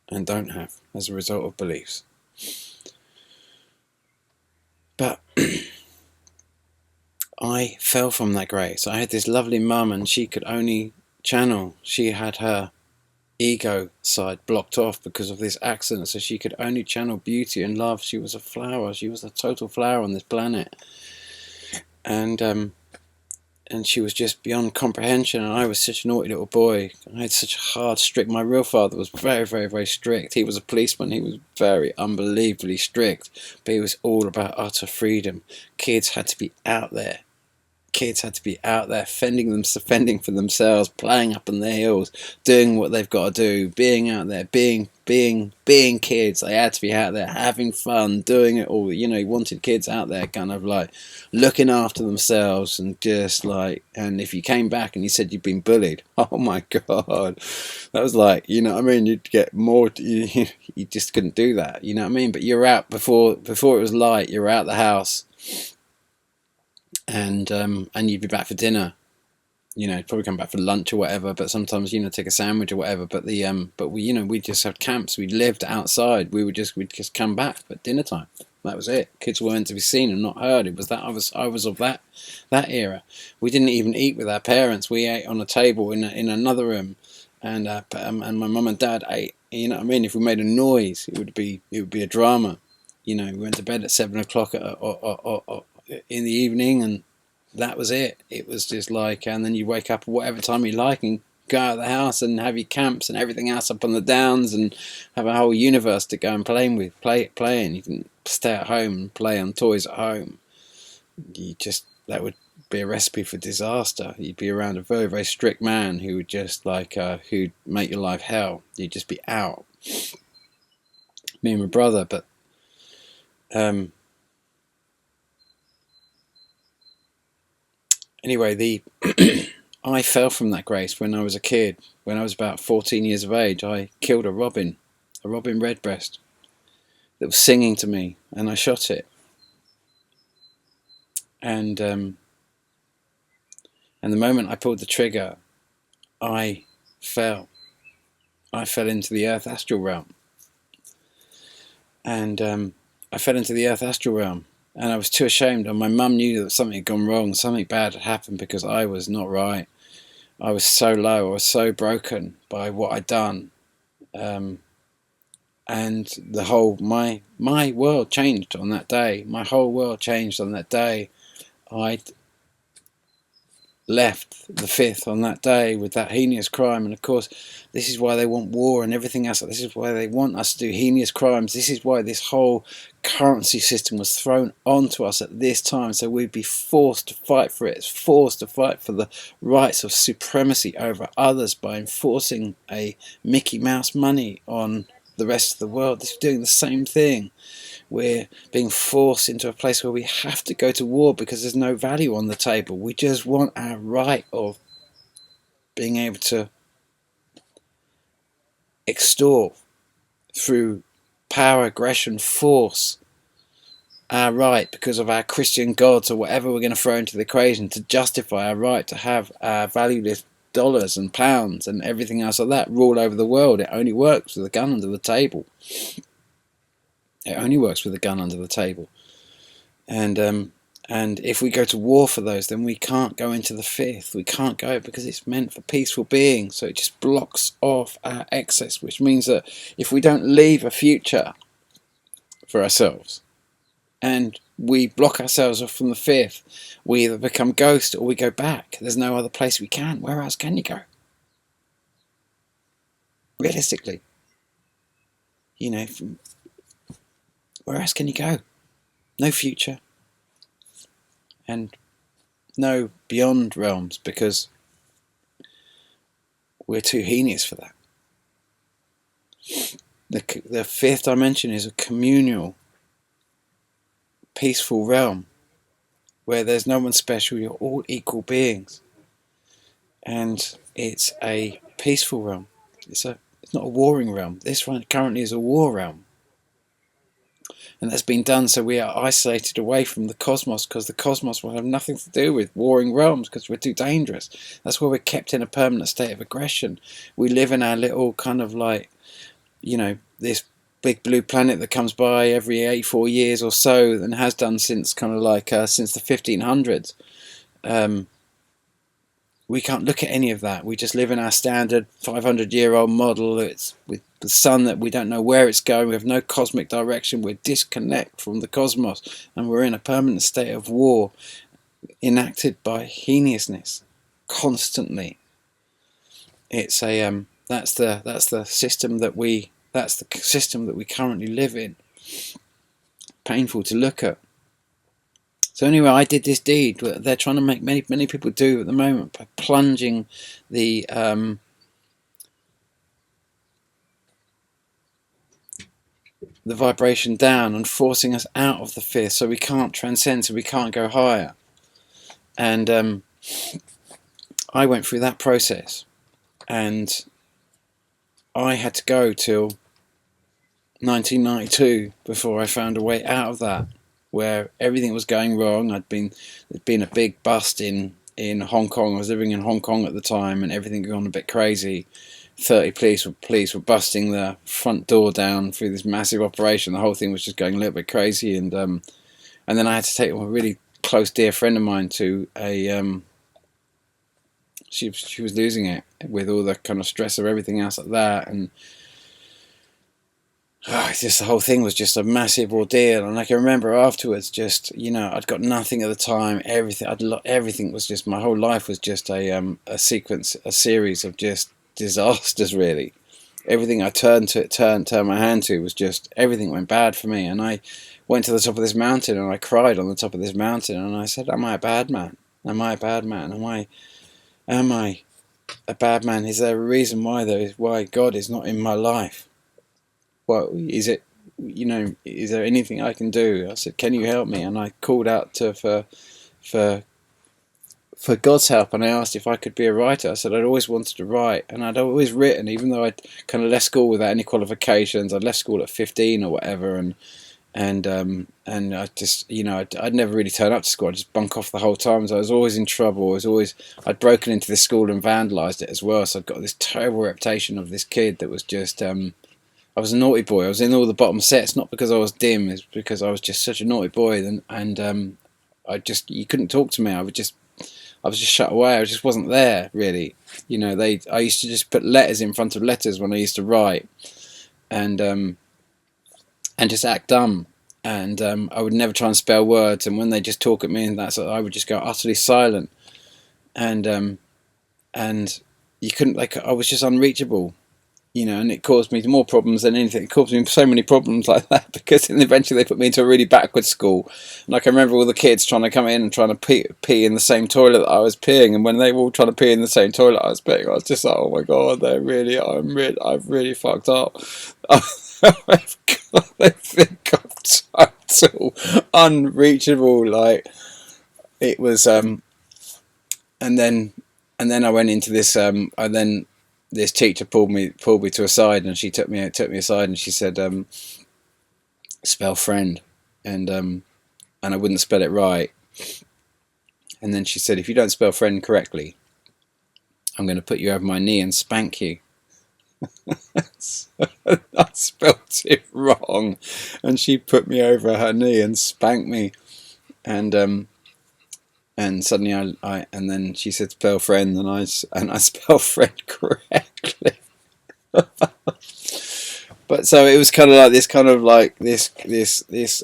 and don't have as a result of beliefs. But I fell from that grace. I had this lovely mum, and she could only channel. She had her ego side blocked off because of this accident, so she could only channel beauty and love. She was a flower. She was a total flower on this planet, and she was just beyond comprehension. And I was such a naughty little boy. I had such a hard, strict. My real father was very, very, very strict. He was a policeman. He was very unbelievably strict, but he was all about utter freedom. Kids had to be out there. Kids had to be out there fending for themselves, playing up on their hills, doing what they've got to do, being out there, being kids. They had to be out there having fun, doing it all. You know, he wanted kids out there kind of like looking after themselves, and just like, and if you came back and you said you'd been bullied, oh my God, that was like, you know what I mean, you'd get more, you just couldn't do that, you know what I mean? But you're out before it was light, you're out the house. And you'd be back for dinner, you know, probably come back for lunch or whatever, but sometimes, you know, take a sandwich or whatever. But we just had camps. We lived outside. We'd just come back at dinner time. That was it. Kids weren't to be seen and not heard. It was that I was of that era. We didn't even eat with our parents. We ate on a table in another room, and my mum and dad ate. You know what I mean? If we made a noise, it would be a drama. You know, we went to bed at 7 o'clock in the evening, and that was it. It was just like, and then you wake up at whatever time you like and go out of the house and have your camps and everything else up on the downs, and have a whole universe to go and play in. You can stay at home and play on toys at home. That would be a recipe for disaster. You'd be around a very, very strict man who would just like who'd make your life hell. You'd just be out. Me and my brother, but anyway, I fell from that grace when I was a kid. When I was about 14 years of age, I killed a robin redbreast that was singing to me, and I shot it. And the moment I pulled the trigger, I fell. I fell into the Earth astral realm. And I fell into the Earth astral realm. And I was too ashamed, and my mum knew that something had gone wrong, something bad had happened, because I was not right. I was so low, I was so broken by what I'd done. And the whole, my world changed on that day. My whole world changed on that day. I'd left the fifth on that day with that heinous crime, and of course this is why they want war and everything else. This is why they want us to do heinous crimes. This is why this whole currency system was thrown onto us at this time, so we'd be forced to fight for it. It's forced to fight for the rights of supremacy over others by enforcing a Mickey Mouse money on the rest of the world. This is doing the same thing. We're being forced into a place where we have to go to war because there's no value on the table. We just want our right of being able to extort through power, aggression, force, our right because of our Christian gods or whatever we're going to throw into the equation to justify our right to have our valueless dollars and pounds and everything else like that rule over the world. It only works with a gun under the table. It only works with a gun under the table. And if we go to war for those, then we can't go into the fifth. We can't go because it's meant for peaceful beings. So it just blocks off our excess, which means that if we don't leave a future for ourselves and we block ourselves off from the fifth, we either become ghost or we go back. There's no other place we can. Where else can you go? Realistically. You know, where else can you go? No future. And no beyond realms, because we're too heinous for that. The fifth dimension is a communal peaceful realm where there's no one special, you're all equal beings. And it's a peaceful realm. It's not a warring realm. This one currently is a war realm. And that's been done so we are isolated away from the cosmos, because the cosmos will have nothing to do with warring realms because we're too dangerous. That's why we're kept in a permanent state of aggression. We live in our little kind of like, this big blue planet that comes by every 84 years or so, and has done since kind of like since the 1500s. We can't look at any of that. We just live in our standard 500-year-old model. It's with the sun that we don't know where it's going. We have no cosmic direction. We're disconnected from the cosmos, and we're in a permanent state of war, enacted by heinousness, constantly. It's a that's the system that we currently live in. Painful to look at. So anyway, I did this deed. They're trying to make many people do at the moment by plunging the vibration down and forcing us out of the fifth, so we can't transcend, so we can't go higher. And I went through that process, and I had to go till 1992 before I found a way out of that, where everything was going wrong. There'd been a big bust in Hong Kong. I was living in Hong Kong at the time, and everything had gone a bit crazy. 30 police were busting the front door down through this massive operation. The whole thing was just going a little bit crazy, and then I had to take a really close dear friend of mine to a she was losing it with all the kind of stress of everything else like that, and just the whole thing was just a massive ordeal. And I can remember afterwards, just I'd got nothing at the time. Everything was just, my whole life was just a series of just disasters, really. Everything I turned my hand to was just, everything went bad for me. And I went to the top of this mountain and I cried on the top of this mountain, and I said, am I a bad man? Am I a bad man? Am I a bad man? Is there a reason why God is not in my life? Well, is it, is there anything I can do? I said, can you help me? And I called out for God's help, and I asked if I could be a writer. I said I'd always wanted to write, and I'd always written, even though I'd kind of left school without any qualifications. I'd left school at 15 or whatever, and I just, I'd never really turn up to school. I'd just bunk off the whole time. So I was always in trouble. I'd broken into this school and vandalised it as well. So I'd got this terrible reputation of this kid that was just, I was a naughty boy. I was in all the bottom sets, not because I was dim, it's because I was just such a naughty boy. And you couldn't talk to me. I was just shut away. I just wasn't there, really. I used to just put letters in front of letters when I used to write, and just act dumb. And I would never try and spell words. And when they just talk at me and that, I would just go utterly silent. And you couldn't, I was just unreachable. And it caused me more problems than anything. It caused me so many problems like that, because then eventually they put me into a really backward school. And I can remember all the kids trying to come in and trying to pee in the same toilet that I was peeing. And when they were all trying to pee in the same toilet I was peeing, I was just like, oh my God, I've really fucked up. They think I'm total unreachable. Like, it was, and then I went into this, this teacher pulled me to a side, and she took me aside, and she said, spell friend, and I wouldn't spell it right. And then she said, if you don't spell friend correctly, I'm going to put you over my knee and spank you. So I spelt it wrong, and she put me over her knee and spanked me, and suddenly and then she said spell friend, and I spelled friend correctly. But so it was kind of like this.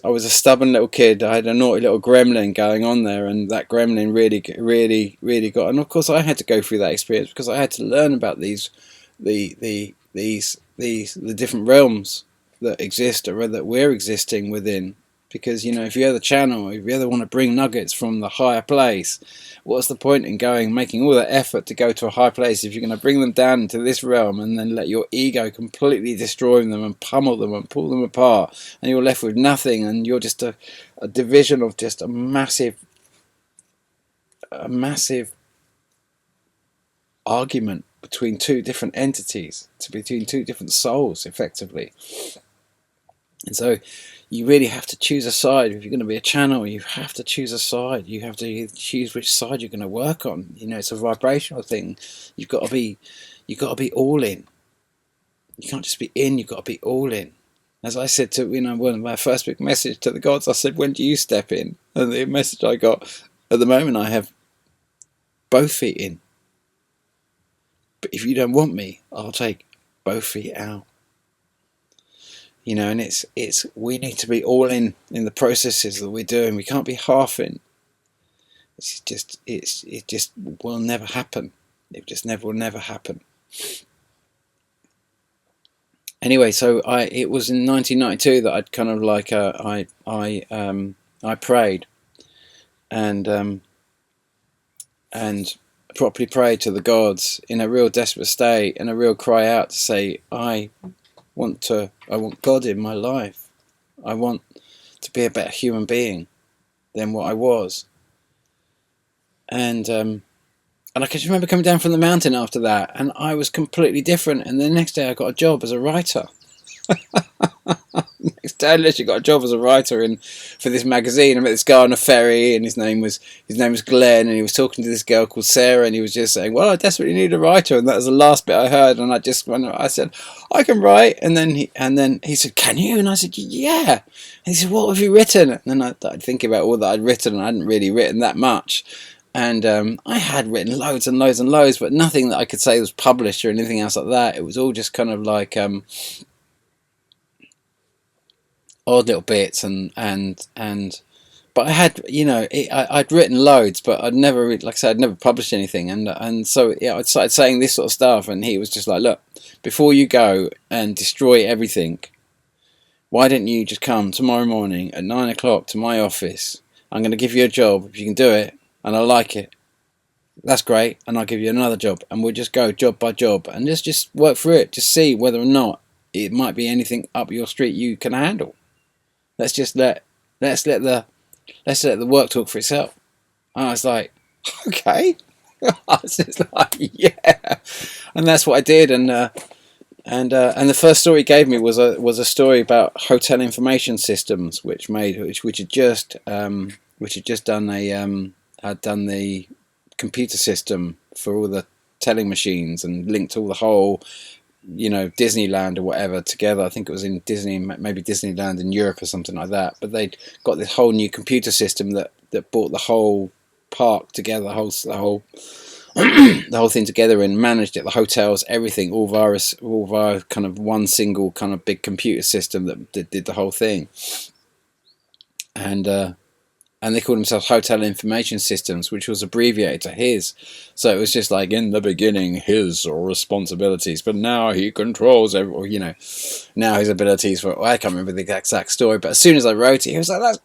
I was a stubborn little kid. I had a naughty little gremlin going on there, and that gremlin really got. And of course, I had to go through that experience because I had to learn about the different realms that exist, or that we're existing within. Because, you know, if you're the channel, if you ever want to bring nuggets from the higher place, what's the point in making all that effort to go to a high place if you're going to bring them down into this realm and then let your ego completely destroy them and pummel them and pull them apart, and you're left with nothing, and you're just a division of just a massive argument between two different entities, between two different souls, effectively. And so you really have to choose a side. If you're going to be a channel, you have to choose a side. You have to choose which side you're going to work on. You know, it's a vibrational thing. You've got to be all in. You can't just be in. You've got to be all in. As I said to, you know, one of my first big message to the gods, I said, when do you step in? And the message I got, at the moment, I have both feet in. But if you don't want me, I'll take both feet out. You know, and we need to be all in the processes that we're doing. We can't be half in. It just will never happen. It just will never happen. Anyway, so it was in 1992 that I'd kind of like I prayed and properly prayed to the gods in a real desperate state and a real cry out to say, I want God in my life. I want to be a better human being than what I was. And I can just remember coming down from the mountain after that, and I was completely different. And the next day I got a job as a writer. Next day I literally got a job as a writer for this magazine. I met this guy on a ferry, and his name was Glenn, and he was talking to this girl called Sarah, and he was just saying, well, I desperately need a writer. And that was the last bit I heard, and I said, I can write. And then he said, can you? And I said, yeah. And he said, what have you written? And then I started thinking about all that I'd written, and I hadn't really written that much. And I had written loads and loads and loads, but nothing that I could say was published or anything else like that. It was all just kind of like odd little bits, but I had, you know, I'd written loads, but I'd never, like I said, I'd never published anything, and so yeah, I started saying this sort of stuff, and he was just like, look, before you go and destroy everything, why don't you just come tomorrow morning at 9 o'clock to my office? I'm going to give you a job if you can do it. And I like it, that's great, and I'll give you another job, and we'll just go job by job, and just work through it, just see whether or not it might be anything up your street you can handle. Let's let the work talk for itself. And I was like, okay. I was just like, yeah, and that's what I did, and the first story he gave me was a story about hotel information systems, which had just done the computer system for all the telling machines and linked all the whole, you know, Disneyland or whatever together. I think it was in maybe Disneyland in Europe or something like that. But they'd got this whole new computer system that brought the whole park together, the whole the whole thing together, and managed it, the hotels, everything, all via kind of one single kind of big computer system that did the whole thing. And they called themselves Hotel Information Systems, which was abbreviated to HIS. So it was just like, in the beginning, his responsibilities, but now he controls now his abilities for, I can't remember the exact story, but as soon as I wrote it, he was like, that's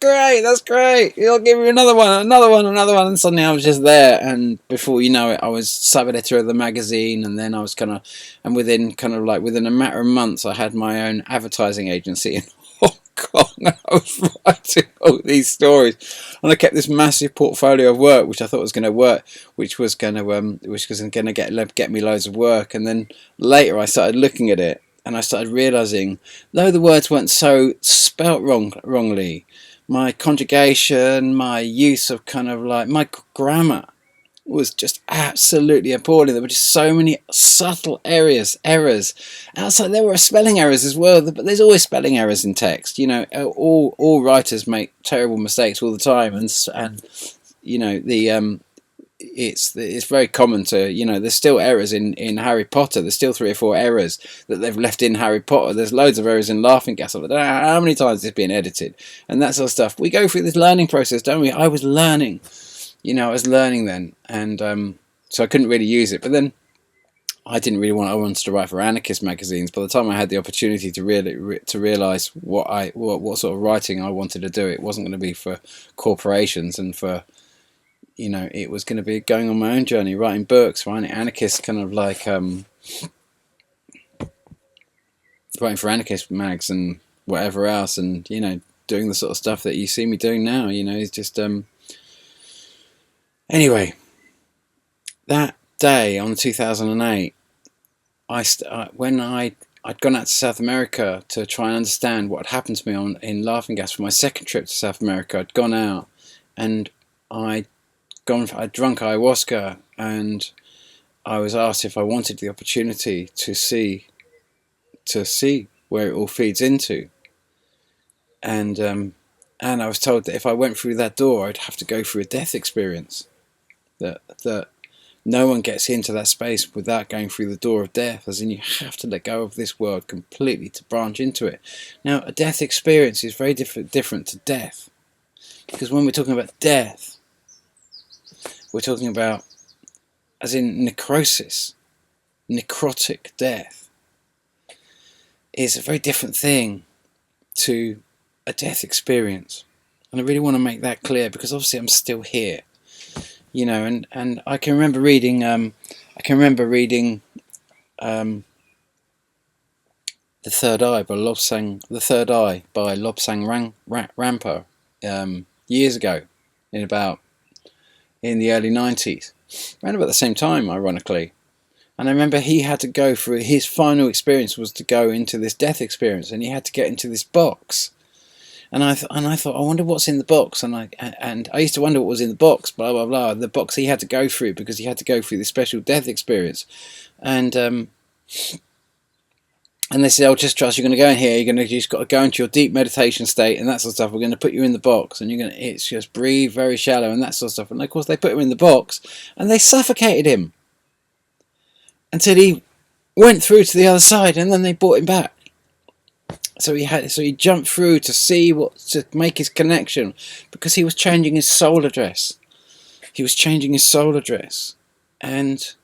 great, he'll give you another one, and suddenly I was just there, and before you know it, I was sub-editor of the magazine, and then I was within a matter of months, I had my own advertising agency in Hong Kong, and I was writing all these stories, and I kept this massive portfolio of work, which I thought was going to work, which was going to get me loads of work. And then later I started looking at it, and I started realizing, though the words weren't so spelt wrongly, my conjugation, my use of my grammar was just absolutely appalling. There were just so many subtle errors. Outside, there were spelling errors as well, but there's always spelling errors in text. You know, all writers make terrible mistakes all the time, and you know, it's very common to, you know, there's still errors in Harry Potter. There's still 3 or 4 errors that they've left in Harry Potter. There's loads of errors in Laughing Gas. I don't know how many times it's been edited, and that sort of stuff. We go through this learning process, don't we? I was learning. You know, I was learning then, and so I couldn't really use it. But then I didn't really want. I wanted to write for anarchist magazines. By the time I had the opportunity to realize what sort of writing I wanted to do, it wasn't going to be for corporations and for, it was going to be going on my own journey, writing books, writing anarchist kind of like writing for anarchist mags and whatever else, and doing the sort of stuff that you see me doing now. It's just anyway. That day on 2008, when I'd gone out to South America to try and understand what had happened to me in Laughing Gas for my second trip to South America. I'd gone out and I'd drunk ayahuasca, and I was asked if I wanted the opportunity to see where it all feeds into, and I was told that if I went through that door, I'd have to go through a death experience. That no one gets into that space without going through the door of death, as in you have to let go of this world completely to branch into it. Now, a death experience is very different to death, because when we're talking about death, we're talking about, as in necrosis, necrotic death, is a very different thing to a death experience. And I really want to make that clear, because obviously I'm still here. And I can remember reading. The Third Eye by Lobsang Rampa years ago, in the early 90s, around about the same time, ironically. And I remember he had to go through, his final experience was to go into this death experience, and he had to get into this box. And I thought, I wonder what's in the box. And I used to wonder what was in the box, blah, blah, blah. The box he had to go through, because he had to go through this special death experience. And they said, oh, just trust, you're going to go in here, you just got to go into your deep meditation state and that sort of stuff. We're going to put you in the box, and it's just breathe very shallow and that sort of stuff. And of course they put him in the box and they suffocated him until he went through to the other side, and then they brought him back. So he jumped through to make his connection, because he was changing his soul address. And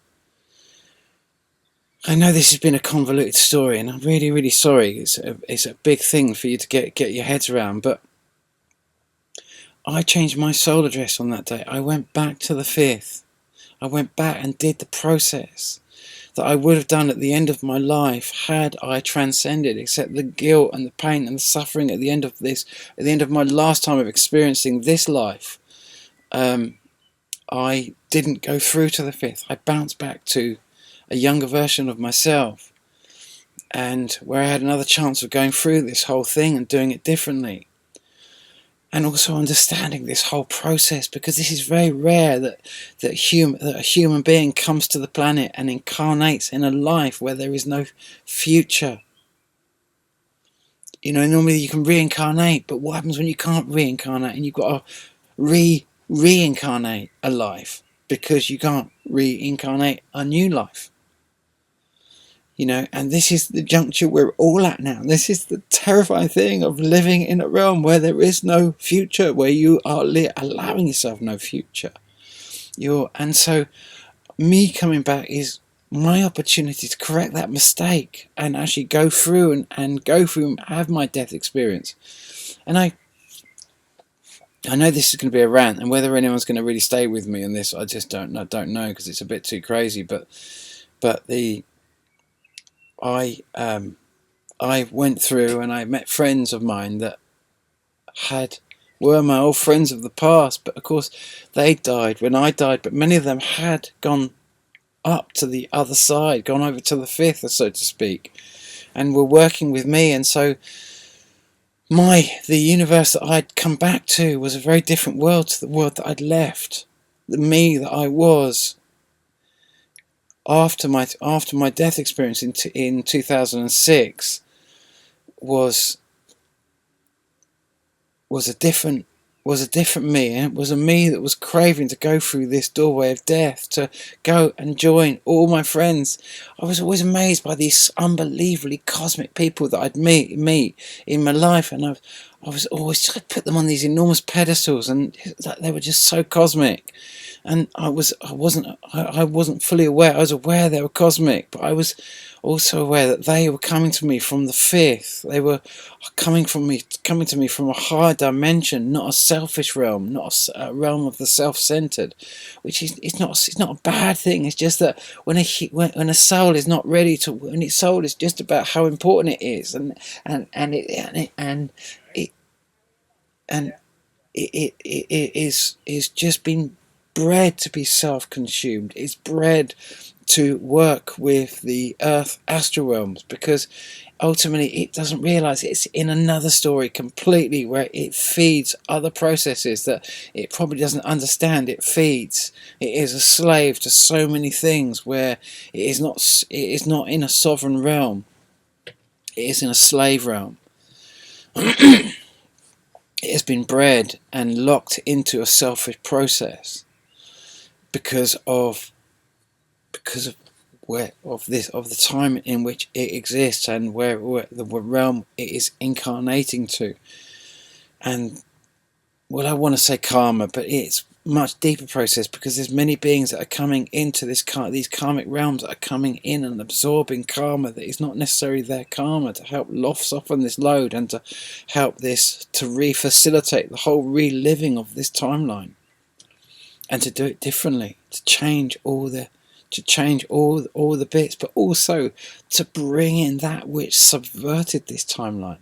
I know this has been a convoluted story, and I'm really, really sorry. It's a big thing for you to get your heads around, but I changed my soul address on that day. I went back to the fifth. I went back and did the process that I would have done at the end of my life had I transcended, except the guilt and the pain and the suffering at the end of my last time of experiencing this life. I didn't go through to the fifth. I bounced back to a younger version of myself, and where I had another chance of going through this whole thing and doing it differently. And also understanding this whole process, because this is very rare that a human being comes to the planet and incarnates in a life where there is no future. Normally you can reincarnate, but what happens when you can't reincarnate and you've got to reincarnate a life, because you can't reincarnate a new life? And this is the juncture we're all at now. This is the terrifying thing of living in a realm where there is no future, where you are allowing yourself no future. And so me coming back is my opportunity to correct that mistake and actually go through and have my death experience. And I know this is going to be a rant, and whether anyone's going to really stay with me on this, I just don't know, because it's a bit too crazy. But I went through and I met friends of mine that were my old friends of the past, but of course they died when I died, but many of them had gone up to the other side, gone over to the fifth, so to speak, and were working with me. And so the universe that I'd come back to was a very different world to the world that I'd left. The me that I was after my death experience in 2006 was a different me, and it was a me that was craving to go through this doorway of death, to go and join all my friends. I was always amazed by these unbelievably cosmic people that I'd meet in my life, and I was always trying to put them on these enormous pedestals, and they were just so cosmic. and I wasn't fully aware. I was aware they were cosmic, but I was also aware that they were coming to me from the fifth. They were coming to me from a higher dimension, not a selfish realm, not a realm of the self-centered, which is it's not a bad thing. It's just that when a soul is not ready to, when its soul is just about how important it is, and it is just been bred to be self-consumed. It's bred to work with the earth astral realms, because ultimately it doesn't realize it's in another story completely, where it feeds other processes that it probably doesn't understand. It is a slave to so many things, where it is not in a sovereign realm. It is in a slave realm. It has been bred and locked into a selfish process because of the time in which it exists, and where the realm it is incarnating to. And well, I want to say karma, but it's much deeper process, because there's many beings that are coming into these karmic realms, that are coming in and absorbing karma that is not necessarily their karma, to help soften this load, and to help this to re-facilitate the whole reliving of this timeline, and to do it differently, to change all the bits, but also to bring in that which subverted this timeline.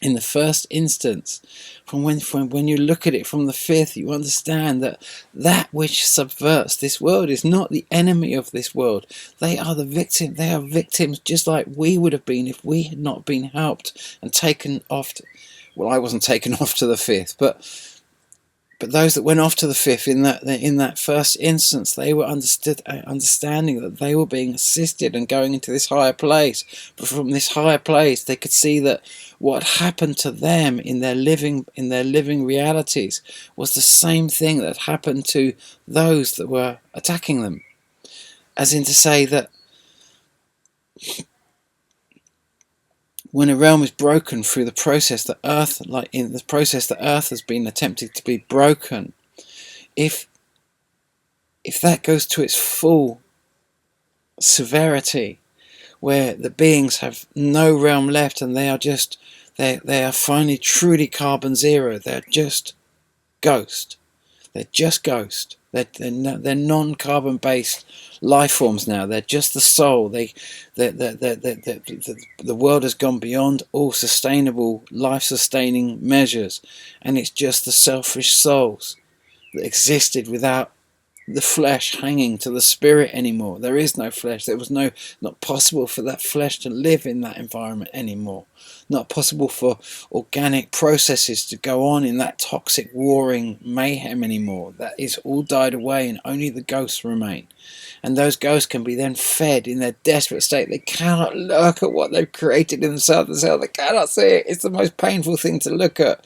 In the first instance, from when you look at it from the fifth, you understand that which subverts this world is not the enemy of this world. They are the victim. They are victims, just like we would have been if we had not been helped and taken off. Well, I wasn't taken off to the fifth, but those that went off to the fifth in that first instance, they were understanding that they were being assisted and going into this higher place. But from this higher place, they could see that what happened to them in their living realities was the same thing that happened to those that were attacking them. As in to say that when a realm is broken through the process that Earth, like in the process that Earth has been attempted to be broken, if that goes to its full severity, where the beings have no realm left, and they are finally truly carbon zero, they're just ghost. They're just ghost. They're non-carbon based life forms now. They're just the soul. The world has gone beyond all sustainable, life-sustaining measures, and it's just the selfish souls that existed without the flesh hanging to the spirit anymore. There is no flesh. There was not possible for that flesh to live in that environment anymore. Not possible for organic processes to go on in that toxic warring mayhem anymore. That is all died away, and only the ghosts remain. And those ghosts can be then fed in their desperate state. They cannot look at what they've created in themselves. They cannot see it. It's the most painful thing to look at.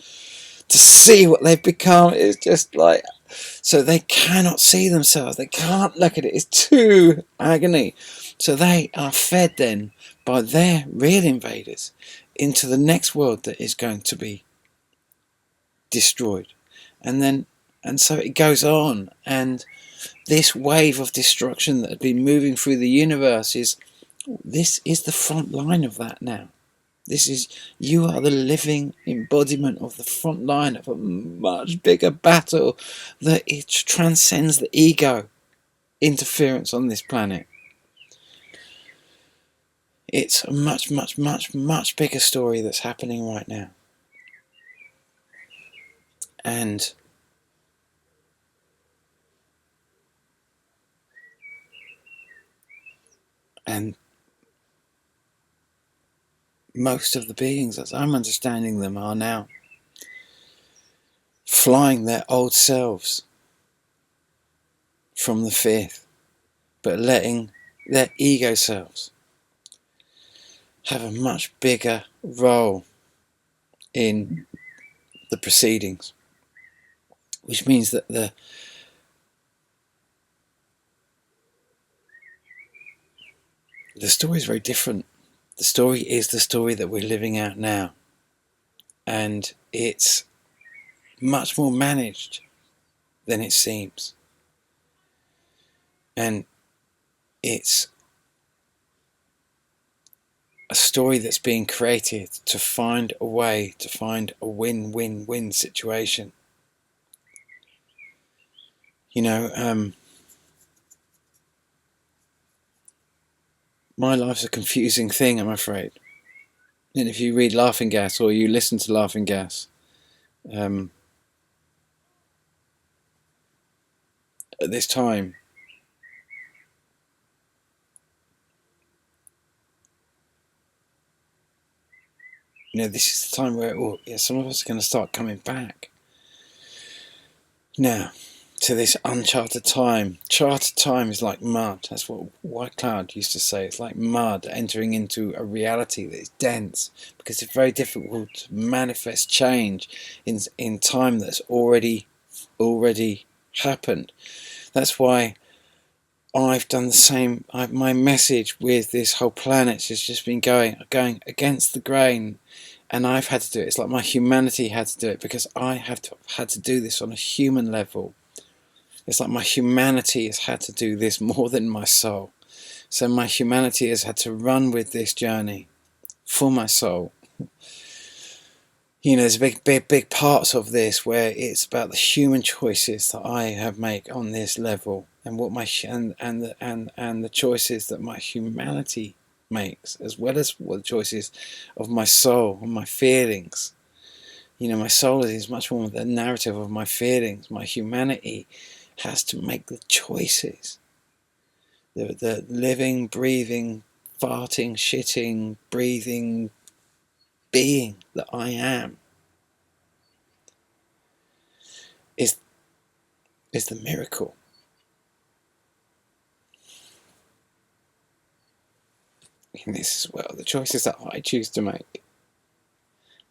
To see what they've become is just like... So they cannot see themselves. They can't look at it. It's too agony. So they are fed then by their real invaders into the next world that is going to be destroyed. And so it goes on. And this wave of destruction that had been moving through the universe is the front line of that now. You are the living embodiment of the front line of a much bigger battle that it transcends the ego interference on this planet. It's a much, much, much, much bigger story that's happening right now. And most of the beings, as I'm understanding them, are now flying their old selves from the fifth, but letting their ego selves have a much bigger role in the proceedings, which means that the story is very different. The story is the story that we're living out now, and it's much more managed than it seems. And it's a story that's being created to find a way, to find a win-win-win situation. You know, my life's a confusing thing, I'm afraid. And if you read Laughing Gas or you listen to Laughing Gas, at this time, you know, this is the time where some of us are going to start coming back. Now, to this uncharted time. Charted time is like mud. That's what White Cloud used to say. It's like mud entering into a reality that is dense, because it's very difficult to manifest change in time that's already happened. That's why I've done the same. My message with this whole planet has just been going against the grain, and I've had to do it. It's like my humanity had to do it, because I had to do this on a human level. It's like my humanity has had to do this more than my soul. So my humanity has had to run with this journey for my soul. You know, there's big parts of this where it's about the human choices that I have made on this level, and what and the choices that my humanity makes, as well as what the choices of my soul and my feelings. You know, my soul is much more the narrative of my feelings. My humanity has to make the choices. The living, breathing, farting, shitting, breathing being that I am is the miracle. In this as well, the choices that I choose to make,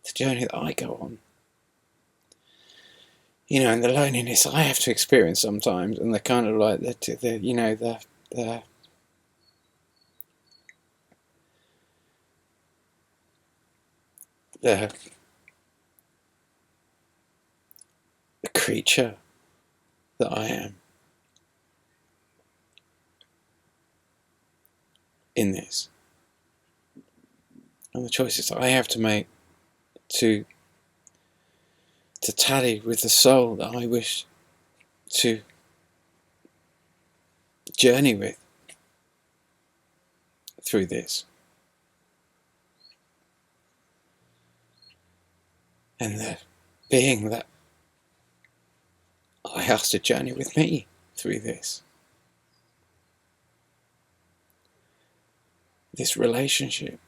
the journey that I go on. You know, and the loneliness I have to experience sometimes, and the kind of like the you know the creature that I am in this, and the choices that I have to make to tally with the soul that I wish to journey with through this, and the being that I ask to journey with me through this relationship.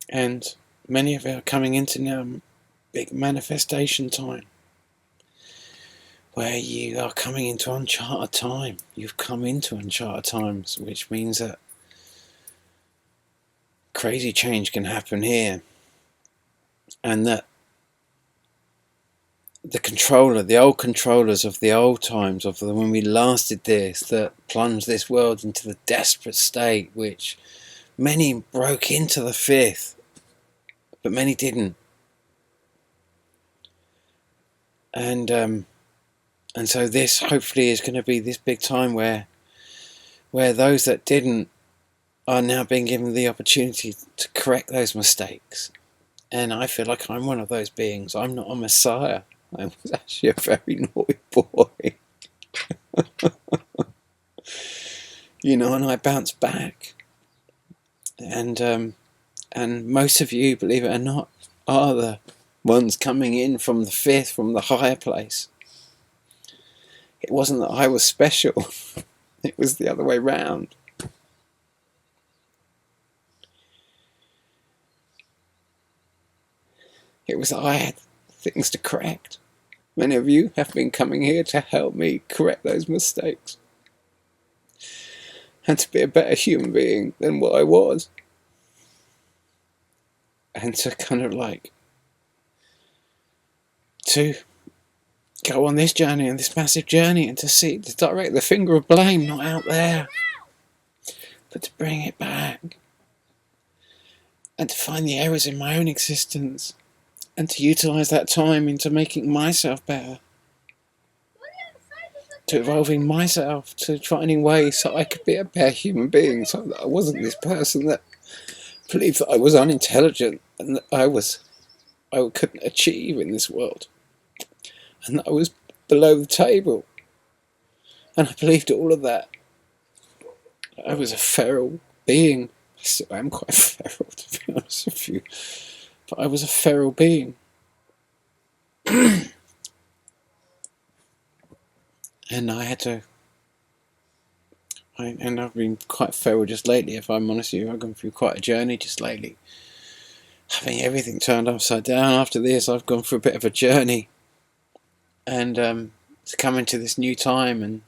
And many of you are coming into now big manifestation time, where you are coming into uncharted time. You've come into uncharted times, which means that crazy change can happen here, and that the old controllers of the old times, of when we last did this, that plunged this world into the desperate state, which many broke into the fifth, but many didn't. And so this hopefully is going to be this big time where those that didn't are now being given the opportunity to correct those mistakes. And I feel like I'm one of those beings. I'm not a messiah. I was actually a very naughty boy. You know, and I bounced back. And most of you, believe it or not, are the ones coming in from the fifth, from the higher place. It wasn't that I was special. It was the other way round. It was that I had things to correct. Many of you have been coming here to help me correct those mistakes, and to be a better human being than what I was, and to kind of like to go on this journey, and this massive journey, and to direct the finger of blame not out there, but to bring it back, and to find the errors in my own existence, and to utilise that time into making myself better, to evolving myself, to finding ways so I could be a better human being, so that I wasn't this person that believed that I was unintelligent and that I couldn't achieve in this world, and that I was below the table. And I believed all of that. I was a feral being. I still am quite feral, to be honest with you. But I was a feral being. And I had to... and I've been quite feral just lately, if I'm honest with you. I've gone through quite a journey just lately. Having everything turned upside down after this, I've gone through a bit of a journey. And to come into this new time, and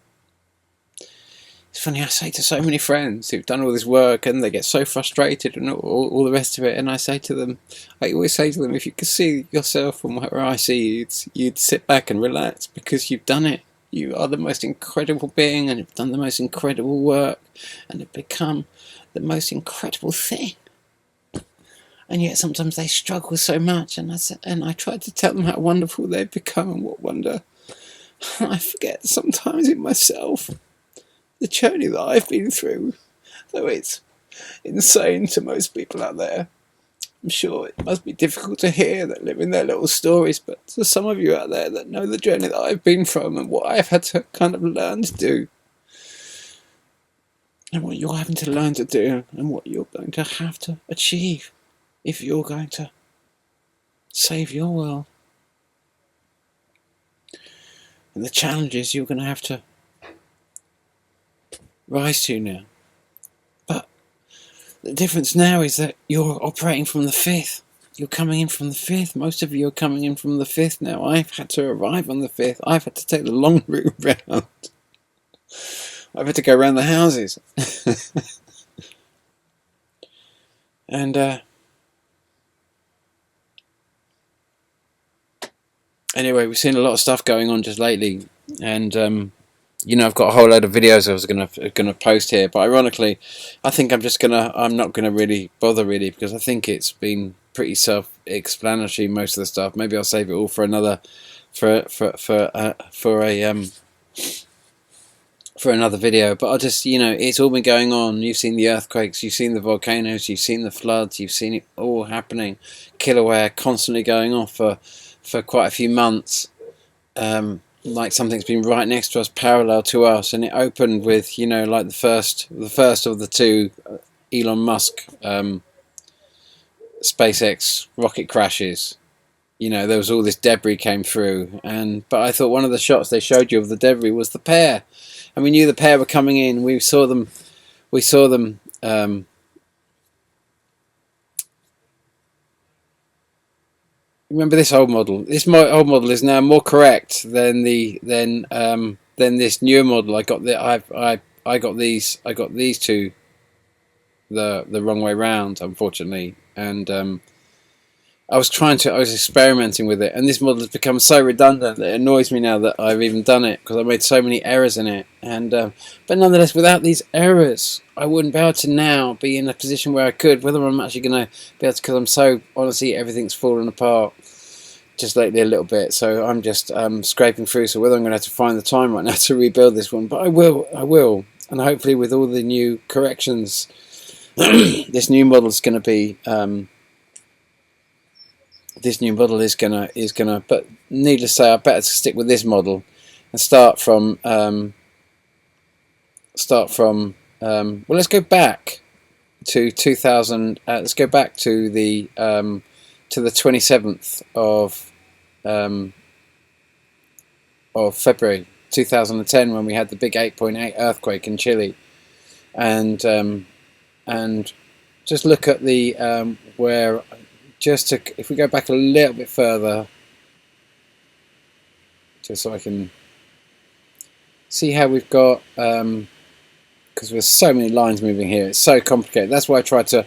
it's funny, I say to so many friends who've done all this work and they get so frustrated and all the rest of it, and I always say to them, if you could see yourself from where I see you, you'd sit back and relax, because you've done it. You are the most incredible being, and you've done the most incredible work, and have become the most incredible thing. And yet sometimes they struggle so much, and I try to tell them how wonderful they've become and what wonder. And I forget sometimes in myself the journey that I've been through, though it's insane to most people out there. I'm sure it must be difficult to hear, that live in their little stories, but to some of you out there that know the journey that I've been from and what I've had to kind of learn to do, and what you're having to learn to do, and what you're going to have to achieve if you're going to save your world, and the challenges you're going to have to rise to now. But the difference now is that you're operating from the fifth. You're coming in from the fifth. Most of you are coming in from the fifth now. I've had to arrive on the fifth. I've had to take the long route round. I've had to go around the houses. And anyway, we've seen a lot of stuff going on just lately, and I've got a whole load of videos I was gonna post here, but ironically, I think I'm not gonna really bother because I think it's been pretty self-explanatory, most of the stuff. Maybe I'll save it all for another for another video. But I'll just, it's all been going on. You've seen the earthquakes, you've seen the volcanoes, you've seen the floods, you've seen it all happening. Kilauea constantly going off for quite a few months. Like something's been right next to us, parallel to us, and it opened with, like the first of the two Elon Musk SpaceX rocket crashes. There was all this debris came through, but I thought one of the shots they showed you of the debris was the pair, and we knew the pair were coming in. We saw them. Remember this old model. This old model is now more correct than this newer model. I got these two the wrong way round, unfortunately, and I was experimenting with it, and this model has become so redundant that it annoys me now that I've even done it, because I made so many errors in it. And but nonetheless, without these errors, I wouldn't be able to now be in a position where I could. Whether I'm actually going to be able to, because I'm so, honestly, everything's fallen apart just lately a little bit. So I'm just scraping through. So whether I'm going to have to find the time right now to rebuild this one, but I will, and hopefully with all the new corrections, this new model is going to be. This new model is gonna, but needless to say, I better stick with this model and start from. Well, let's go back to 2000. Let's go back to the 27th of February 2010, when we had the big 8.8 earthquake in Chile, and just look at the where. If we go back a little bit further, just so I can see how we've got, because there's so many lines moving here, it's so complicated. That's why I tried to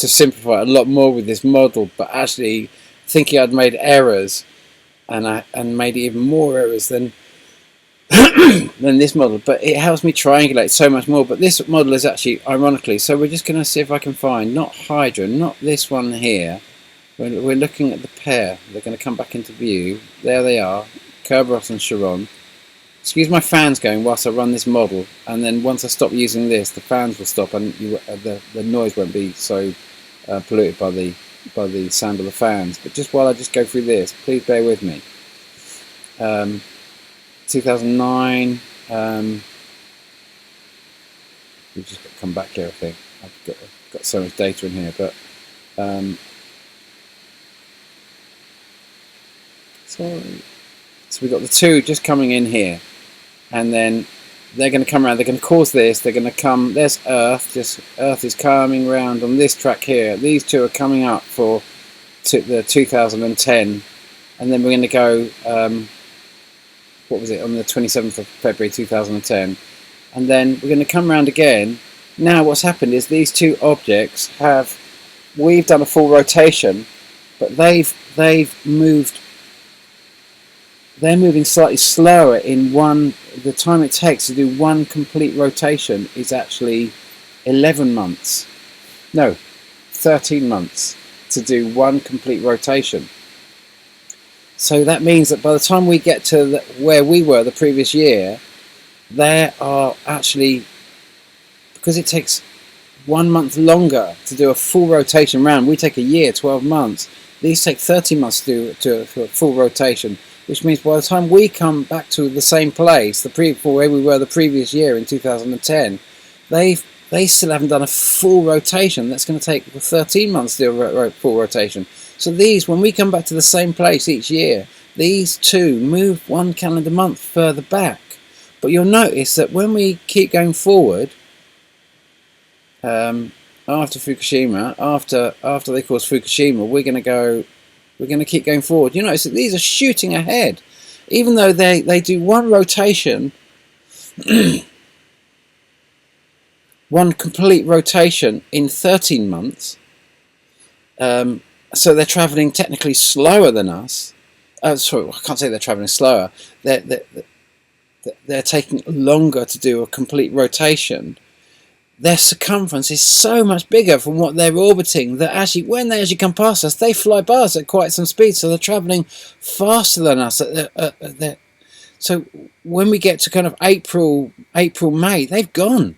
simplify it a lot more with this model, but actually thinking I'd made errors, and made even more errors than than this model. But it helps me triangulate so much more. But this model is actually, ironically, so we're just going to see if I can find, not Hydra, not this one here. We're looking at the pair. They're going to come back into view. There they are, Kerberos and Charon. Excuse my fans going whilst I run this model, and then once I stop using this, the fans will stop, and the noise won't be so polluted by the sound of the fans. But just while I just go through this, please bear with me. 2009. We've just got to come back here. I think I've got so much data in here, but so we've got the two just coming in here, and then they're going to come around. They're going to cause this. They're going to come. There's Earth. Just Earth is coming around on this track here. These two are coming up for the 2010, and then we're going to go. What was it, on the 27th of February 2010, and then we're going to come around again. Now what's happened is these two objects we've done a full rotation, but they're moving slightly slower in one. The time it takes to do one complete rotation is actually 11 months, no, 13 months to do one complete rotation. So that means that by the time we get to where we were the previous year, there are actually, because it takes 1 month longer to do a full rotation round. We take a year, 12 months. These take 13 months to do a full rotation, which means by the time we come back to the same place, where we were the previous year in 2010, they still haven't done a full rotation. That's going to take 13 months to do a full rotation. So these, when we come back to the same place each year, these two move 1 calendar month further back. But you'll notice that when we keep going forward, after Fukushima, after they cause Fukushima, we're going to keep going forward. You notice that these are shooting ahead, even though they do one rotation, one complete rotation in 13 months. So they're travelling technically slower than us. Sorry, I can't say they're travelling slower. They're taking longer to do a complete rotation. Their circumference is so much bigger from what they're orbiting that actually, when they actually come past us, they fly by us at quite some speed. So they're travelling faster than us. So when we get to kind of April, May, they've gone.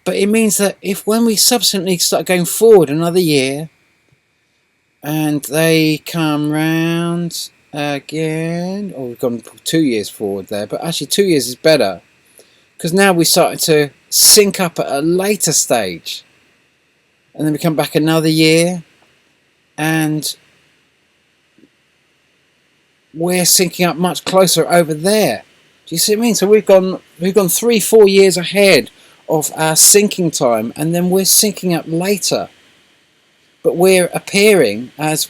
But it means that when we subsequently start going forward another year, and they come round again, or we've gone 2 years forward there, but actually 2 years is better, because now we're starting to sync up at a later stage, and then we come back another year, and we're syncing up much closer over there. Do you see what I mean? So we've gone 3-4 years ahead of our syncing time, and then we're syncing up later. But we're appearing as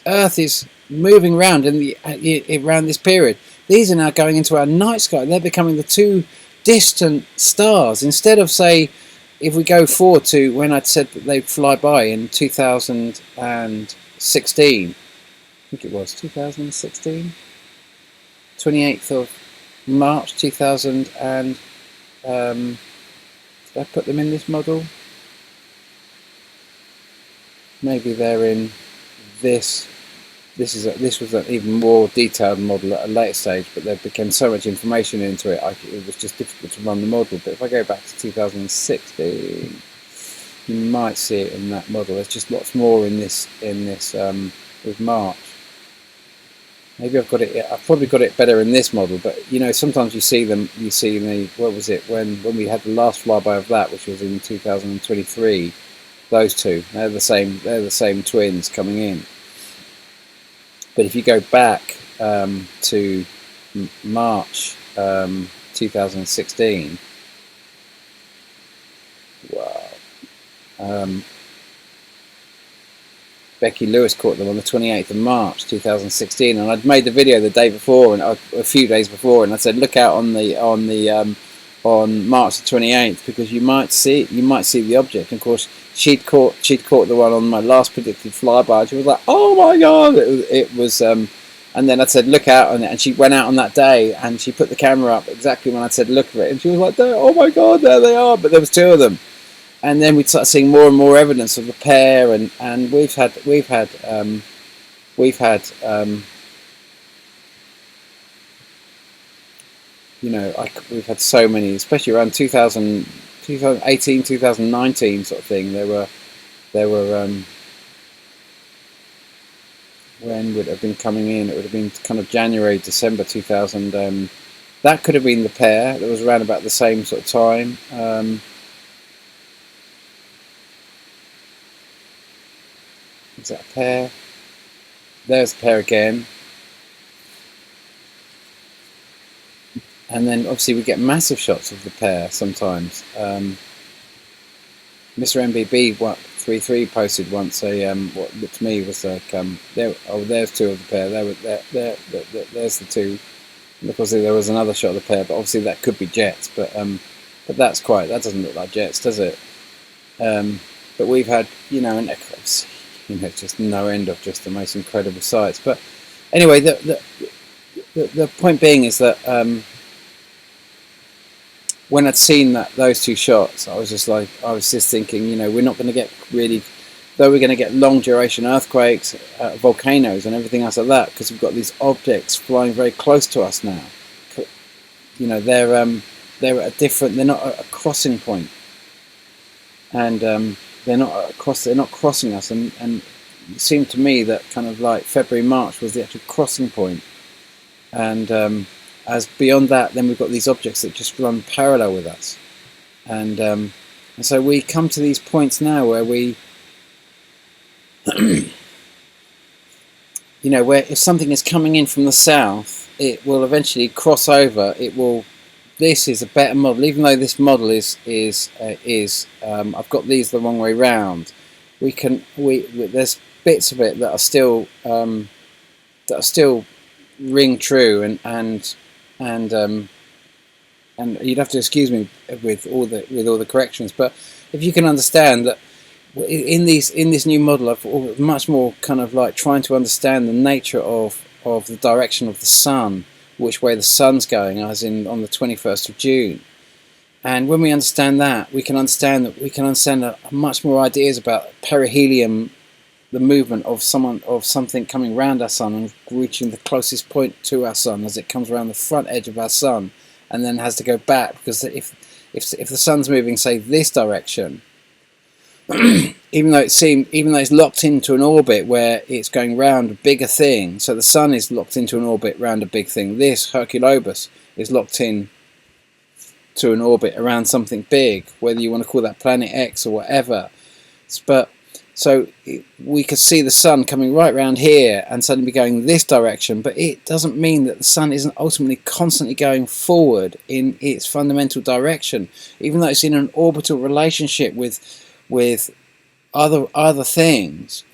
Earth is moving around around this period. These are now going into our night sky. They're becoming the two distant stars. Instead of, say, if we go forward to when I'd said that they'd fly by in 2016, I think it was 2016, 28th of March 2000, and did I put them in this model? Maybe they're in this. This was an even more detailed model at a later stage, but there became so much information into it, it was just difficult to run the model. But if I go back to 2016, you might see it in that model. There's just lots more in this with March. Maybe I've probably got it better in this model, but you know, sometimes you see what was it, when we had the last flyby of that, which was in 2023. Those two, they're the same twins coming in. But if you go back to March 2016, wow, Becky Lewis caught them on the 28th of March 2016, and I'd made the video the day before and a few days before, and I said look out on March the 28th, because you might see the object. And of course, she'd caught the one on my last predicted flyby. She was like, "Oh my god!" It was, and then I said, "Look out on it." And she went out on that day, and she put the camera up exactly when I said, "Look for it." And she was like, "Oh my god, there they are!" But there was two of them, and then we start seeing more and more evidence of the pair, and we've had you know, we've had so many, especially around 2018, 2019 sort of thing. There were when would it have been coming in? It would have been kind of January, December 2000. That could have been the pair. That was around about the same sort of time. Is that a pair? There's a pair again. And then obviously we get massive shots of the pair sometimes. Mr. MBB 33 posted once a what to me was like there's two of the pair. There's the two. And of course there was another shot of the pair, but obviously that could be jets. But that doesn't look like jets, does it? But we've had it's just no end of just the most incredible sights. But anyway, the point being is that when I'd seen those two shots, I was just thinking, we're not going to get really, though we're going to get long duration earthquakes, volcanoes and everything else like that, because we've got these objects flying very close to us now. They're at a different, they're not at a crossing point, and they're not crossing us, and it seemed to me that kind of like February, March was the actual crossing point, and as beyond that, then we've got these objects that just run parallel with us, and so we come to these points now where we, where if something is coming in from the south, it will eventually cross over. This is a better model, even though this model is I've got these the wrong way round. There's bits of it that are still ring true, and you'd have to excuse me with all the corrections, but if you can understand that in this new model, I've much more kind of like trying to understand the nature of the direction of the sun, which way the sun's going, as in on the 21st of June. And when we understand that, we can understand much more ideas about perihelion, the movement of something coming round our sun and reaching the closest point to our sun as it comes around the front edge of our sun, and then has to go back, because if the sun's moving, say, this direction, even though it's locked into an orbit where it's going round a bigger thing, so the sun is locked into an orbit around a big thing. This Herculobus is locked in to an orbit around something big, whether you want to call that planet X or whatever. But so we could see the sun coming right round here and suddenly be going this direction, but it doesn't mean that the sun isn't ultimately constantly going forward in its fundamental direction, even though it's in an orbital relationship with other things.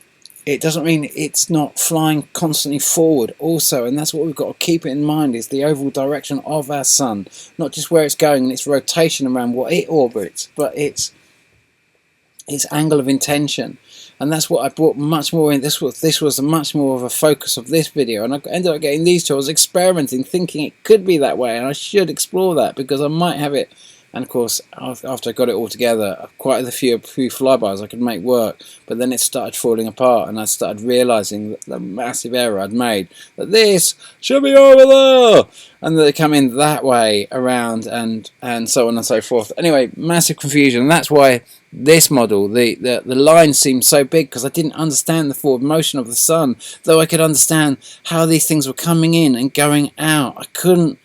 It doesn't mean it's not flying constantly forward also, and that's what we've got to keep in mind, is the overall direction of our sun, not just where it's going and its rotation around what it orbits, but its angle of intention. And that's what I brought much more in. This was much more of a focus of this video, and I ended up getting these two. I was experimenting, thinking it could be that way, and I should explore that, because I might have it. And of course, after I got it all together, quite a few flybys I could make work, but then it started falling apart, and I started realising the massive error I'd made, that this should be over there, and that they come in that way around, and so on and so forth. Anyway, massive confusion, and that's why this model, the line seemed so big, because I didn't understand the forward motion of the sun, though I could understand how these things were coming in and going out. I couldn't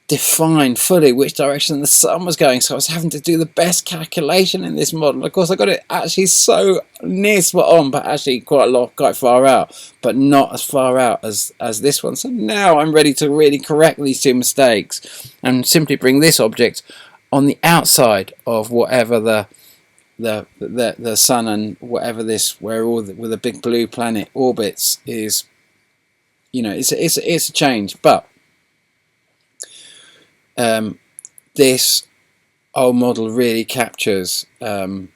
define fully which direction the sun was going, so I was having to do the best calculation in this model. Of course, I got it actually so near spot on, but actually quite far out, but not as far out as this one. So now I'm ready to really correct these two mistakes and simply bring this object on the outside of whatever the sun and whatever where the big blue planet orbits is. It's a change, but this old model really captures, but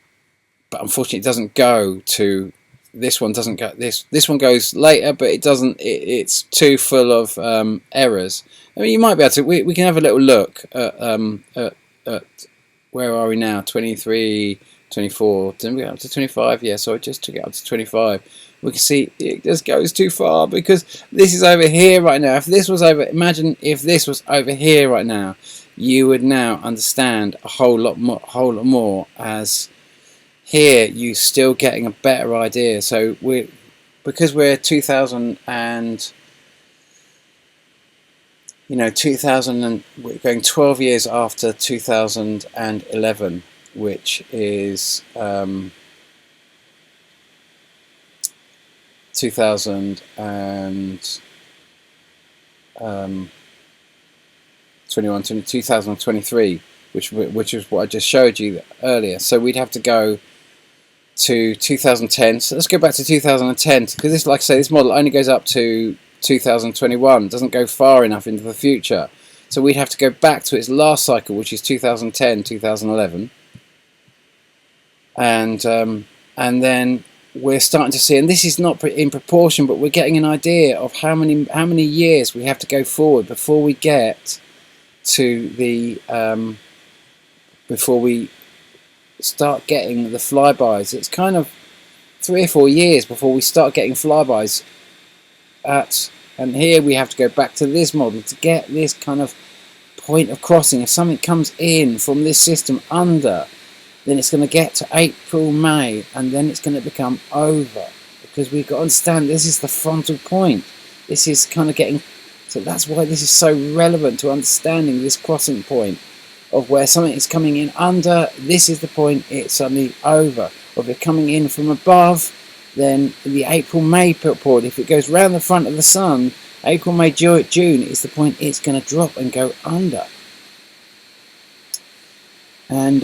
unfortunately it doesn't go to this one. Doesn't go this one goes later, but it doesn't. It's too full of errors. I mean, you might be able to. We can have a little look at where are we now? 23, 24. Didn't we get up to 25? Yeah, so I just took it up to 25. We can see it just goes too far because this is over here right now. If this was over, imagine if this was over here right now, you would now understand a whole lot more. As here, you're still getting a better idea. So because we're 2000 and 2000 and we're going 12 years after 2011, which is 2023, which is what I just showed you earlier. So we'd have to go to 2010. So let's go back to 2010 because this, like I say, this model only goes up to 2021. It doesn't go far enough into the future. So we'd have to go back to its last cycle, which is 2010, 2011, and then we're starting to see, and this is not in proportion, but we're getting an idea of how many years we have to go forward before we get to the before we start getting the flybys. It's kind of 3 or 4 years before we start getting flybys and here we have to go back to this model to get this kind of point of crossing. If something comes in from this system under, then it's going to get to April, May, and then it's going to become over, because we've got to understand this is the frontal point. This is kind of getting, so that's why this is so relevant to understanding this crossing point of where something is coming in under. This is the point it's suddenly over. Or if it's coming in from above, then the April-May period, if it goes round the front of the sun, April, May, June is the point it's going to drop and go under. And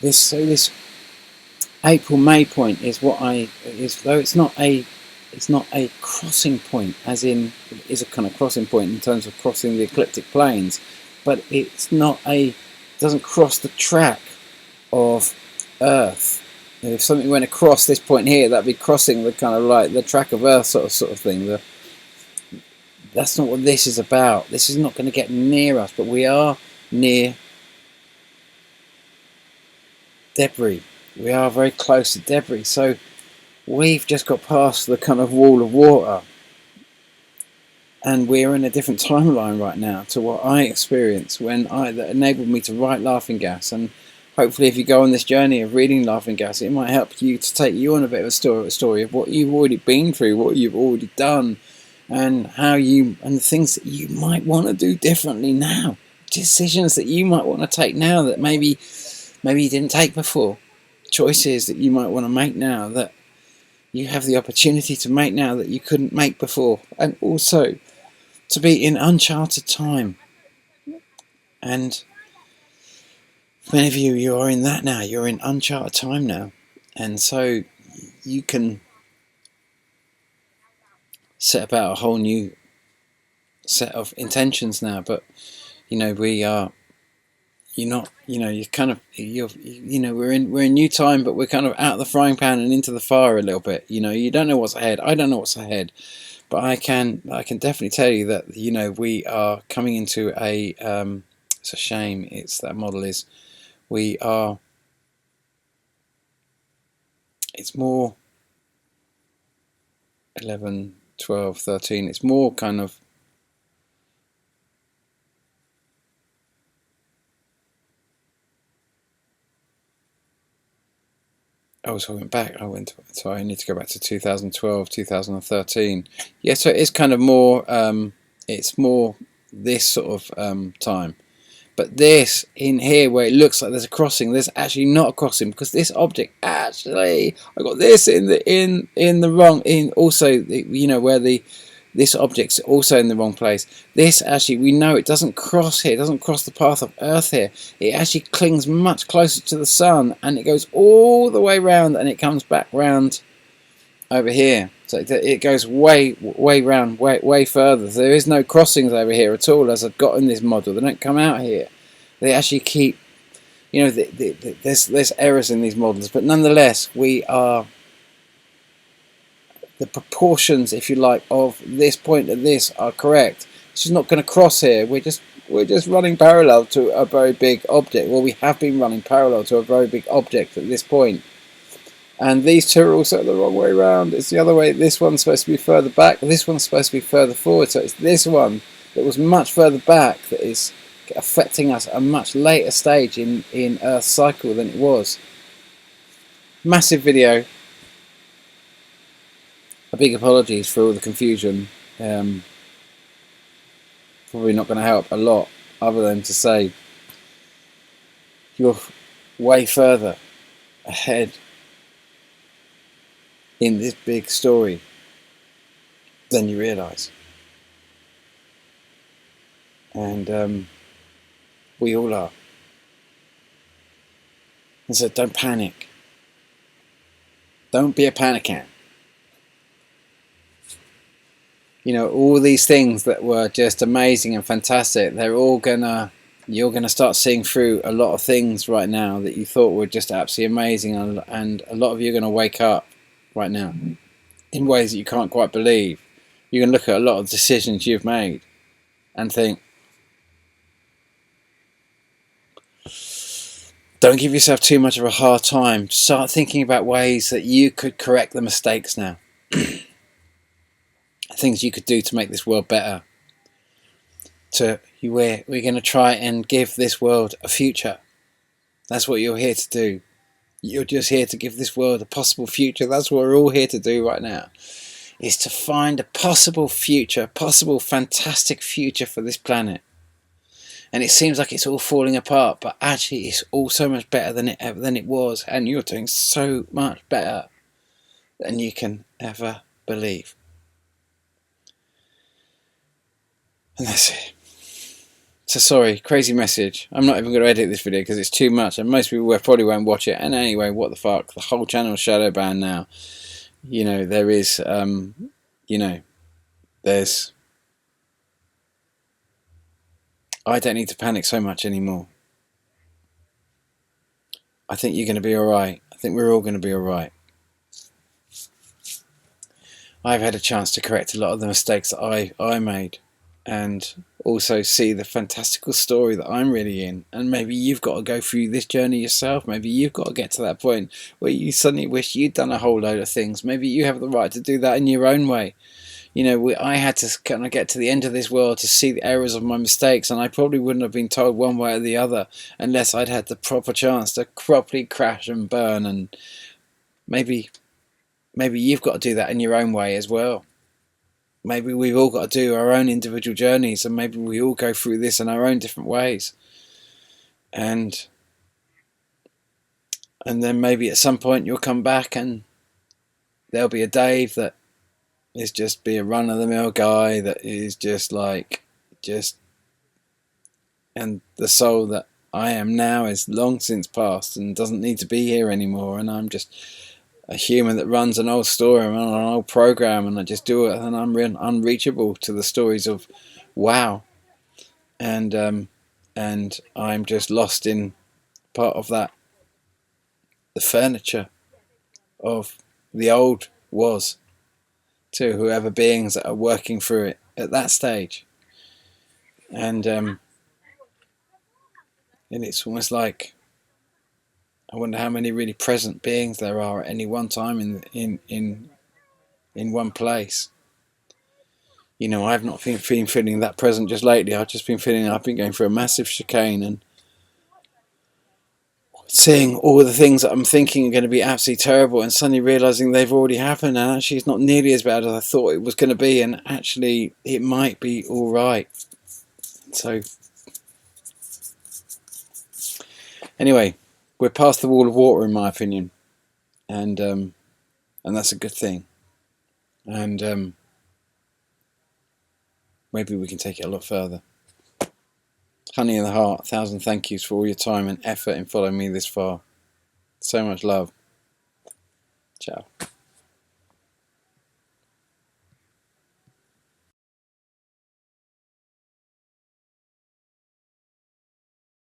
this April-May point is though it's not a crossing point, as in it is a kind of crossing point in terms of crossing the ecliptic planes, but doesn't cross the track of Earth. And if something went across this point here, that'd be crossing the kind of like the track of Earth sort of thing. That's not what this is about. This is not going to get near us, but we are near debris. We are very close to debris. So we've just got past the kind of wall of water, and we're in a different timeline right now to what I experienced that enabled me to write Laughing Gas. And hopefully if you go on this journey of reading Laughing Gas, it might help you to take you on a bit of a story of what you've already been through, what you've already done, and the things that you might want to do differently now, decisions that you might want to take now that maybe you didn't take before, choices that you might want to make now that you have the opportunity to make now that you couldn't make before, and also to be in uncharted time. And many of you are in that now. You're in uncharted time now, and so you can set about a whole new set of intentions now. But we're in new time, but we're kind of out of the frying pan and into the fire a little bit. You don't know what's ahead. I don't know what's ahead, but I can definitely tell you that we are coming into a it's a shame it's more 11, 12, 13, it's more kind of so I need to go back to 2012, 2013. Yeah, so it's kind of more it's more this sort of time. But this in here where it looks like there's a crossing, there's actually not a crossing, because this object I got this in the wrong, in also where this object's also in the wrong place. This actually, we know it doesn't cross here, it doesn't cross the path of Earth here. It actually clings much closer to the sun, and it goes all the way round, and it comes back round over here. So it goes way round, way further. There is no crossings over here at all, as I've got in this model. They don't come out here. They actually keep, there's errors in these models, but nonetheless, we are, the proportions, if you like, of this point to this are correct. She's not going to cross here. We're just running parallel to a very big object. Well, we have been running parallel to a very big object at this point. And these two are also the wrong way around. It's the other way. This one's supposed to be further back. This one's supposed to be further forward. So it's this one that was much further back that is affecting us at a much later stage in Earth's cycle than it was. Massive video. A big apologies for all the confusion. Probably not going to help a lot other than to say you're way further ahead in this big story than you realise. And we all are. And so don't panic. Don't be a panican. You know, all these things that were just amazing and fantastic, you're gonna start seeing through a lot of things right now that you thought were just absolutely amazing, and a lot of you are gonna wake up right now in ways that you can't quite believe. You can look at a lot of decisions you've made and think, don't give yourself too much of a hard time. Start thinking about ways that you could correct the mistakes now. Things you could do to make this world better. We're going to try and give this world a future. That's what you're here to do. You're just here to give this world a possible future. That's what we're all here to do right now. Is to find a possible future, possible fantastic future for this planet. And it seems like it's all falling apart, but actually it's all so much better than it was, and you're doing so much better than you can ever believe. And that's it. So sorry, crazy message. I'm not even going to edit this video because it's too much, and most people probably won't watch it. And anyway, what the fuck? The whole channel's shadow banned now. You know, there is, there's... I don't need to panic so much anymore. I think you're going to be alright. I think we're all going to be alright. I've had a chance to correct a lot of the mistakes that I made, and also see the fantastical story that I'm really in. And maybe you've got to go through this journey yourself. Maybe you've got to get to that point where you suddenly wish you'd done a whole load of things. Maybe you have the right to do that in your own way. You know, I had to kind of get to the end of this world to see the errors of my mistakes, and I probably wouldn't have been told one way or the other unless I'd had the proper chance to properly crash and burn. And maybe you've got to do that in your own way as well. Maybe we've all got to do our own individual journeys, and maybe we all go through this in our own different ways. And then maybe at some point you'll come back and there'll be a Dave that is just be a run-of-the-mill guy that is and the soul that I am now is long since past and doesn't need to be here anymore, and I'm just a human that runs an old story and an old program, and I just do it, and I'm unreachable to the stories of wow, and I'm just lost in part of that, the furniture of the old was, to whoever beings that are working through it at that stage. And it's almost like I wonder how many really present beings there are at any one time in one place. You know, I've not been feeling that present just lately. I've just been feeling I've been going through a massive chicane and seeing all the things that I'm thinking are going to be absolutely terrible, and suddenly realising they've already happened, and actually it's not nearly as bad as I thought it was going to be, and actually it might be alright. So anyway, we're past the wall of water in my opinion, and that's a good thing, and maybe we can take it a lot further. Honey in the heart, 1,000 thank yous for all your time and effort in following me this far. So much love. Ciao.